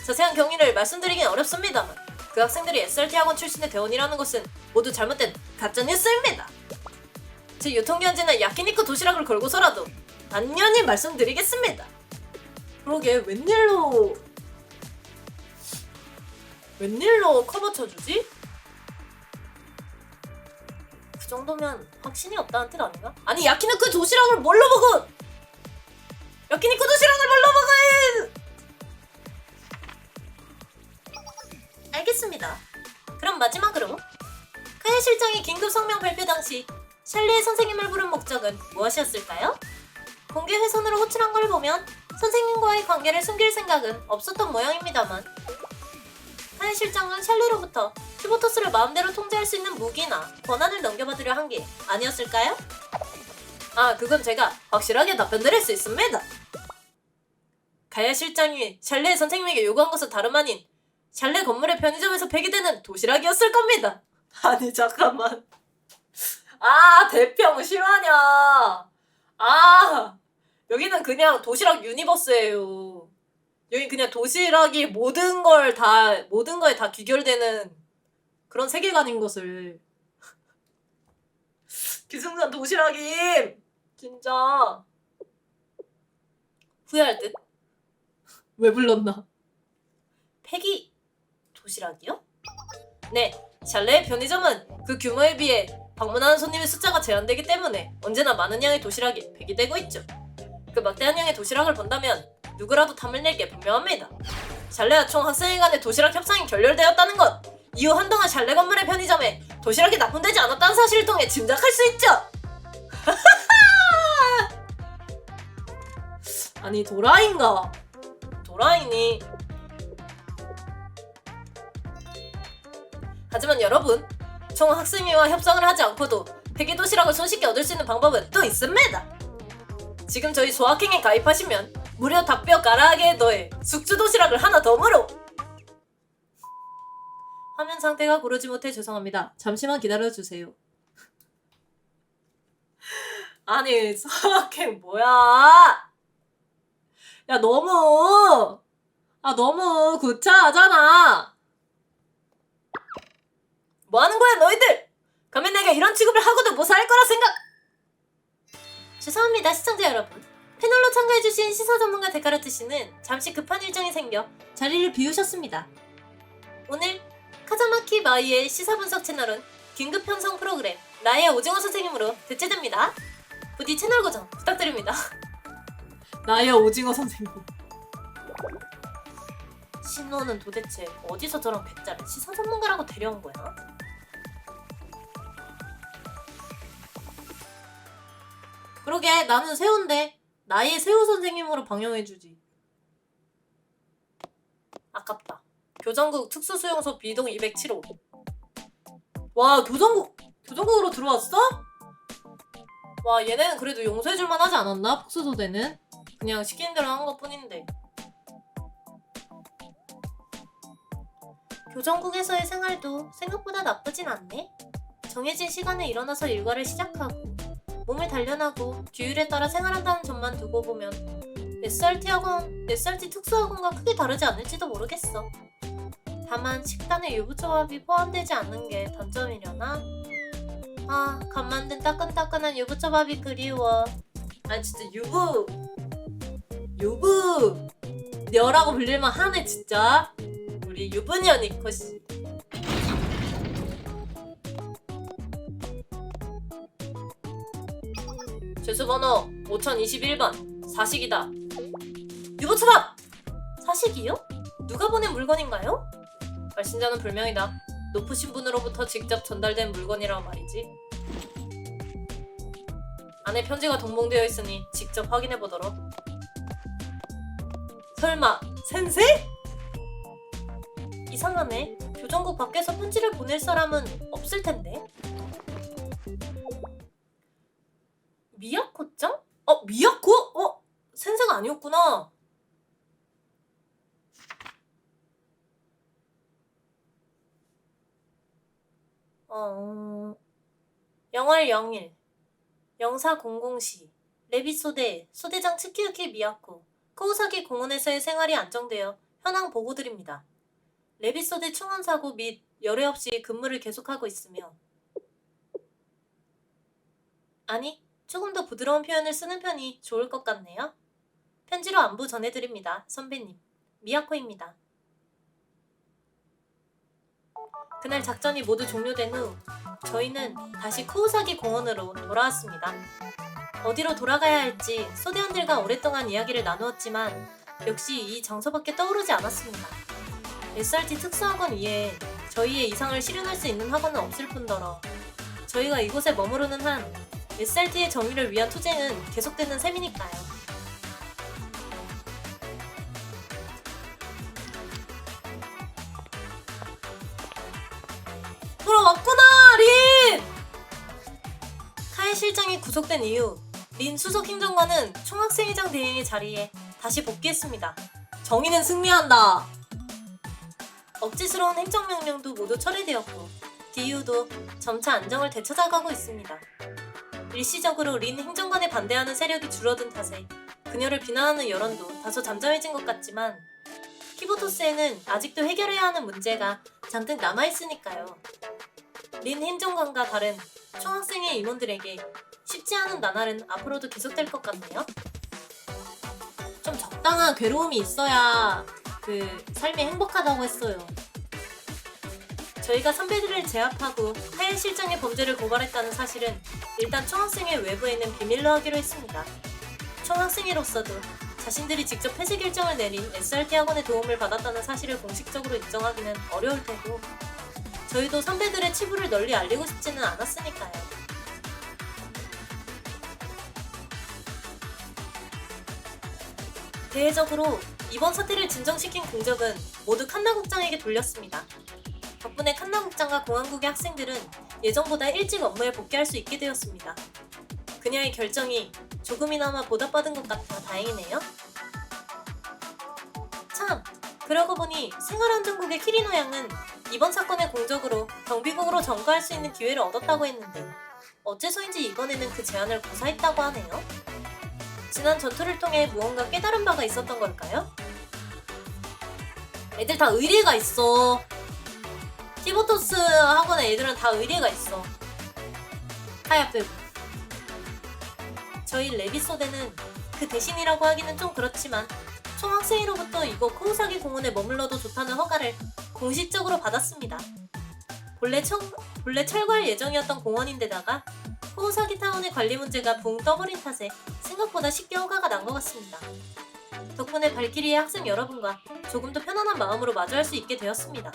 자세한 경위를 말씀드리긴 어렵습니다만 그 학생들이 SRT 학원 출신의 대원이라는 것은 모두 잘못된 가짜뉴스입니다. 제 유통기한지는 야키니쿠 도시락을 걸고서라도 안연히 말씀드리겠습니다. 그러게 웬일로 커버 쳐주지? 그 정도면 확신이 없다는 뜻 아닌가? 아니 야키니쿠 도시락을 뭘로 먹어? 야키니쿠 도시락을 뭘로 먹어? 알겠습니다. 그럼 마지막으로 카야 실장이 긴급 성명 발표 당시 샬리의 선생님을 부른 목적은 무엇이었을까요? 공개 훼손으로 호출한 걸 보면 선생님과의 관계를 숨길 생각은 없었던 모양입니다만 카야 실장은 샬리로부터 키보토스를 마음대로 통제할 수 있는 무기나 권한을 넘겨받으려 한 게 아니었을까요? 아, 그건 제가 확실하게 답변드릴 수 있습니다. 카야 실장이 샬리의 선생님에게 요구한 것은 다름 아닌 샬레 건물의 편의점에서 폐기되는 도시락이었을 겁니다. 아니 잠깐만. 아 대평 실화냐. 아 여기는 그냥 도시락 유니버스예요. 여기 그냥 도시락이 모든 거에 다 귀결되는 그런 세계관인 것을. 기승전 도시락이 진짜 후회할 듯. 왜 불렀나? 폐기 도시락이요? 네, 샬레의 편의점은 그 규모에 비해 방문하는 손님의 숫자가 제한되기 때문에 언제나 많은 양의 도시락이 폐기되고 있죠. 그 막대한 양의 도시락을 본다면 누구라도 탐을 낼 게 분명합니다. 샬레와 총 학생회 간의 도시락 협상이 결렬되었다는 것, 이후 한동안 샬레 건물의 편의점에 도시락이 납품되지 않았다는 사실을 통해 짐작할 수 있죠. 아니 도라인가? 도라이니. 하지만 여러분, 총 학생회와 협상을 하지 않고도 폐기 도시락을 손쉽게 얻을 수 있는 방법은 또 있습니다. 지금 저희 소확행에 가입하시면 무려 닭뼈 가라아게에 더해 숙주 도시락을 하나 더 무료! 화면 상태가 고르지 못해 죄송합니다. 잠시만 기다려주세요. 아니 소확행 뭐야? 야 너무 구차하잖아. 뭐 하는 거야 너희들? 감히 내가 이런 취급을 하고도 뭐 살 거라 생각? 죄송합니다 시청자 여러분. 패널로 참가해주신 시사 전문가 데카르트 씨는 잠시 급한 일정이 생겨 자리를 비우셨습니다. 오늘 카자마키 마이의 시사 분석 채널은 긴급 편성 프로그램 나의 오징어 선생님으로 대체됩니다. 부디 채널 고정 부탁드립니다. 나의 오징어 선생님. 신노는 도대체 어디서 저런 괴짜를 시사 전문가라고 데려온 거야? 그러게 나는 새우인데 나의 새우 선생님으로 방영해주지. 아깝다. 교정국 특수수용소 B동 207호. 와 교정국으로 들어왔어? 와 얘네는 그래도 용서해줄만 하지 않았나? 폭수소대는 그냥 시키는 대로 한 것뿐인데. 교정국에서의 생활도 생각보다 나쁘진 않네. 정해진 시간에 일어나서 일과를 시작하고 몸을 단련하고 규율에 따라 생활한다는 점만 두고 보면 SRT 특수학원과 크게 다르지 않을지도 모르겠어. 다만 식단에 유부초밥이 포함되지 않는 게 단점이려나? 아, 간 만든 따끈따끈한 유부초밥이 그리워. 아 진짜 녀라고 불릴만 하네 진짜. 우리 유부녀 니코씨. 죄수번호 5021번 사식이다. 유부초밥! 사식이요? 누가 보낸 물건인가요? 발신자는 불명이다. 높으신 분으로부터 직접 전달된 물건이란 말이지. 안에 편지가 동봉되어 있으니 직접 확인해보도록. 설마 센세? 이상하네. 교정국 밖에서 편지를 보낼 사람은 없을 텐데. 미야코짱? 미야코? 센세가 아니었구나. 영월 0일 0400시 레비소대 소대장 츠키유키 미야코 코우사기 공원에서의 생활이 안정되어 현황 보고드립니다. 레비소대 충원사고 및 열애 없이 근무를 계속하고 있으며 아니 조금 더 부드러운 표현을 쓰는 편이 좋을 것 같네요. 편지로 안부 전해드립니다. 선배님 미야코입니다. 그날 작전이 모두 종료된 후 저희는 다시 코우사기 공원으로 돌아왔습니다. 어디로 돌아가야 할지 소대원들과 오랫동안 이야기를 나누었지만 역시 이 장소밖에 떠오르지 않았습니다. SRT 특수학원 이외에 저희의 이상을 실현할 수 있는 학원은 없을 뿐더러 저희가 이곳에 머무르는 한 SRT의 정의를 위한 투쟁은 계속되는 셈이니까요. 돌아왔구나 린! 카의 실장이 구속된 이후 린 수석 행정관은 총학생회장 대행의 자리에 다시 복귀했습니다. 정의는 승리한다. 억지스러운 행정명령도 모두 철회되었고 DU도 점차 안정을 되찾아가고 있습니다. 일시적으로 린 행정관에 반대하는 세력이 줄어든 탓에 그녀를 비난하는 여론도 다소 잠잠해진 것 같지만 키보토스에는 아직도 해결해야 하는 문제가 잔뜩 남아있으니까요. 린 행정관과 다른 총학생회 임원들에게 쉽지 않은 나날은 앞으로도 계속될 것 같네요. 좀 마땅한 괴로움이 있어야 그 삶이 행복하다고 했어요. 저희가 선배들을 제압하고 하얀 실장의 범죄를 고발했다는 사실은 일단 총학생회 외부에는 비밀로 하기로 했습니다. 총학생회로서도 자신들이 직접 폐쇄 결정을 내린 SRT 학원의 도움을 받았다는 사실을 공식적으로 인정하기는 어려울 테고 저희도 선배들의 치부를 널리 알리고 싶지는 않았으니까요. 대외적으로 이번 사태를 진정시킨 공적은 모두 칸나국장에게 돌렸습니다. 덕분에 칸나국장과 공항국의 학생들은 예정보다 일찍 업무에 복귀할 수 있게 되었습니다. 그녀의 결정이 조금이나마 보답받은 것 같아 다행이네요. 참, 그러고 보니 생활안전국의 키리노 양은 이번 사건의 공적으로 경비국으로 전가할 수 있는 기회를 얻었다고 했는데 어째서인지 이번에는 그 제안을 고사했다고 하네요. 지난 전투를 통해 무언가 깨달은 바가 있었던 걸까요? 애들 다 의리가 있어. 티보토스 학원의 애들은 다 의리가 있어. 하야 빼고. 저희 레비소대는 그 대신이라고 하기는 좀 그렇지만 총학생회로부터 이곳 코우사기 공원에 머물러도 좋다는 허가를 공식적으로 받았습니다. 본래 철거할 예정이었던 공원인데다가 코우사기 타운의 관리 문제가 붕 떠버린 탓에 생각보다 쉽게 허가가 난 것 같습니다. 덕분에 발키리의 학생 여러분과 조금 더 편안한 마음으로 마주할 수 있게 되었습니다.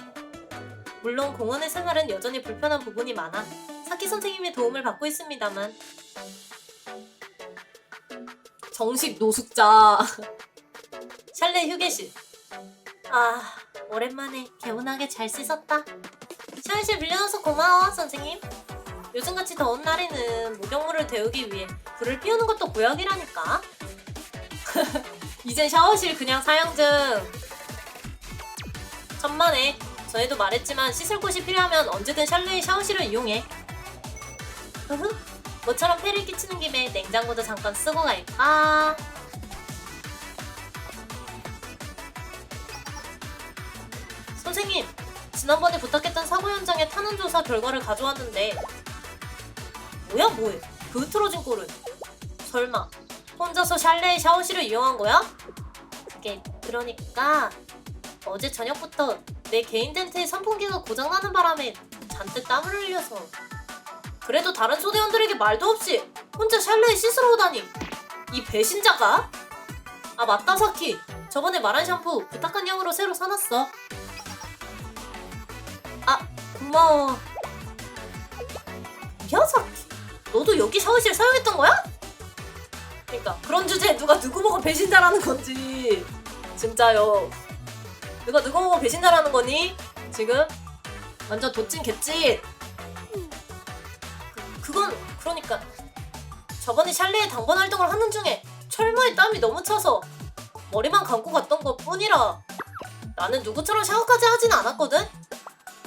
물론 공원의 생활은 여전히 불편한 부분이 많아 사키 선생님의 도움을 받고 있습니다만 정식 노숙자 샬레 휴게실. 아, 오랜만에 개운하게 잘 씻었다. 샤워실 빌려줘서 고마워 선생님. 요즘같이 더운 날에는 목욕물을 데우기 위해 불을 피우는 것도 고역이라니까. 이젠 샤워실 그냥 사용증. 천만에. 전에도 말했지만 씻을 곳이 필요하면 언제든 샬레의 샤워실을 이용해. 흐흐. 모처럼 폐를 끼치는 김에 냉장고도 잠깐 쓰고 갈까? 선생님, 지난번에 부탁했던 사고 현장의 탄원 조사 결과를 가져왔는데 뭐해? 그 흐트러진 꼴은 설마 혼자서 샬레의 샤워실을 이용한 거야? 그게 그러니까 어제 저녁부터 내 개인 텐트에 선풍기가 고장나는 바람에 잔뜩 땀을 흘려서. 그래도 다른 소대원들에게 말도 없이 혼자 샬레에 씻으러 오다니. 이 배신자가? 아 맞다 사키, 저번에 말한 샴푸 부탁한 양으로 새로 사놨어. 아 고마워. 야 사키, 너도 여기 샤워실 사용했던 거야? 그러니까 그런 주제에 누가 누구 보고 배신자라는 건지. 진짜요. 누가 누구 보고 배신자라는 거니? 지금? 완전 도찐 개찐. 그건 그러니까 저번에 샬레에 당번 활동을 하는 중에 철모에 땀이 너무 차서 머리만 감고 갔던 것 뿐이라 나는 누구처럼 샤워까지 하진 않았거든?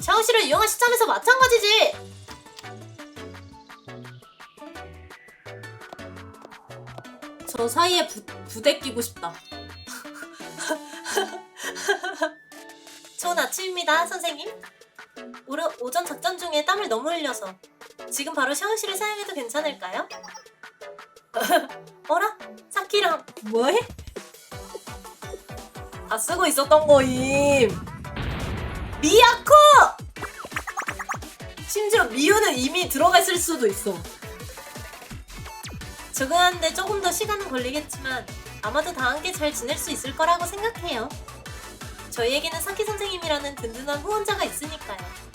샤워실을 이용한 시점에서 마찬가지지! 저 사이에 부대 끼고 싶다. 좋은 아침입니다, 선생님. 오전 작전 중에 땀을 너무 흘려서 지금 바로 샤워실을 사용해도 괜찮을까요? 어라? 사키랑 뭐해? 다 쓰고 있었던 거임. 미야코! 심지어 미유는 이미 들어가 있을 수도 있어. 적응하는데 조금 더 시간은 걸리겠지만 아마도 다 함께 잘 지낼 수 있을 거라고 생각해요. 저희에게는 사키 선생님이라는 든든한 후원자가 있으니까요.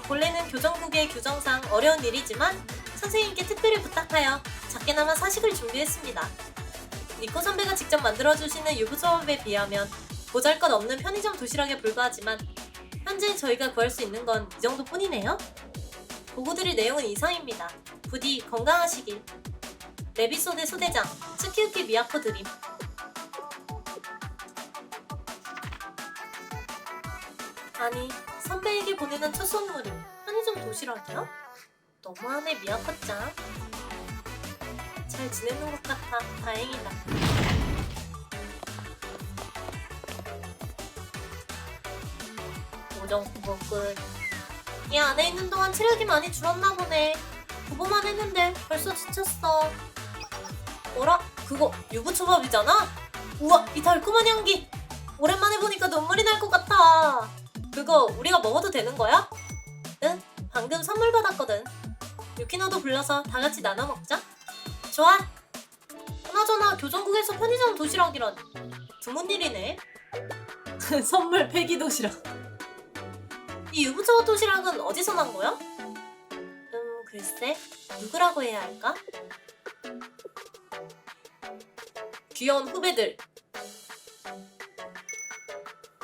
본래는 교정국의 규정상 어려운 일이지만 선생님께 특별히 부탁하여 작게나마 사식을 준비했습니다. 니코 선배가 직접 만들어주시는 유부초밥에 비하면 보잘것없는 편의점 도시락에 불과하지만 현재 저희가 구할 수 있는 건 이 정도뿐이네요. 보고드릴 내용은 이상입니다. 부디 건강하시길. 레비소대 소대장 츠키우키 미야코 드림. 아니, 선배에게 보내는 첫 선물이 편의점 도시락이야? 너무하네, 미야코짱. 잘 지내는 것 같아. 다행이다. 오정 국어 끝. 이 안에 있는 동안 체력이 많이 줄었나 보네. 구보만 했는데 벌써 지쳤어. 뭐라? 그거 유부초밥이잖아? 우와, 이 달콤한 향기! 오랜만에 보니까 눈물이 날 것 같아. 그거 우리가 먹어도 되는 거야? 응, 방금 선물 받았거든. 유키노도 불러서 다 같이 나눠 먹자. 좋아. 그나저나 교정국에서 편의점 도시락이란 드문 일이네. 선물 폐기 도시락. 이 유부초 도시락은 어디서 난 거야? 글쎄, 누구라고 해야 할까? 귀여운 후배들.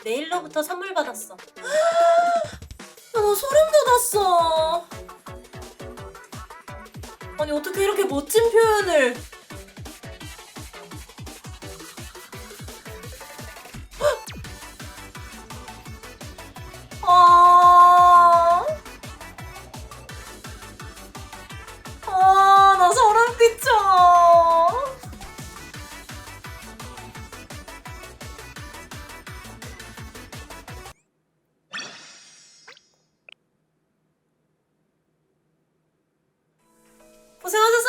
내일로부터 선물 받았어. 나 소름 돋았어. 아니 어떻게 이렇게 멋진 표현을. 나 소름 끼쳐. 고생하셨습니다.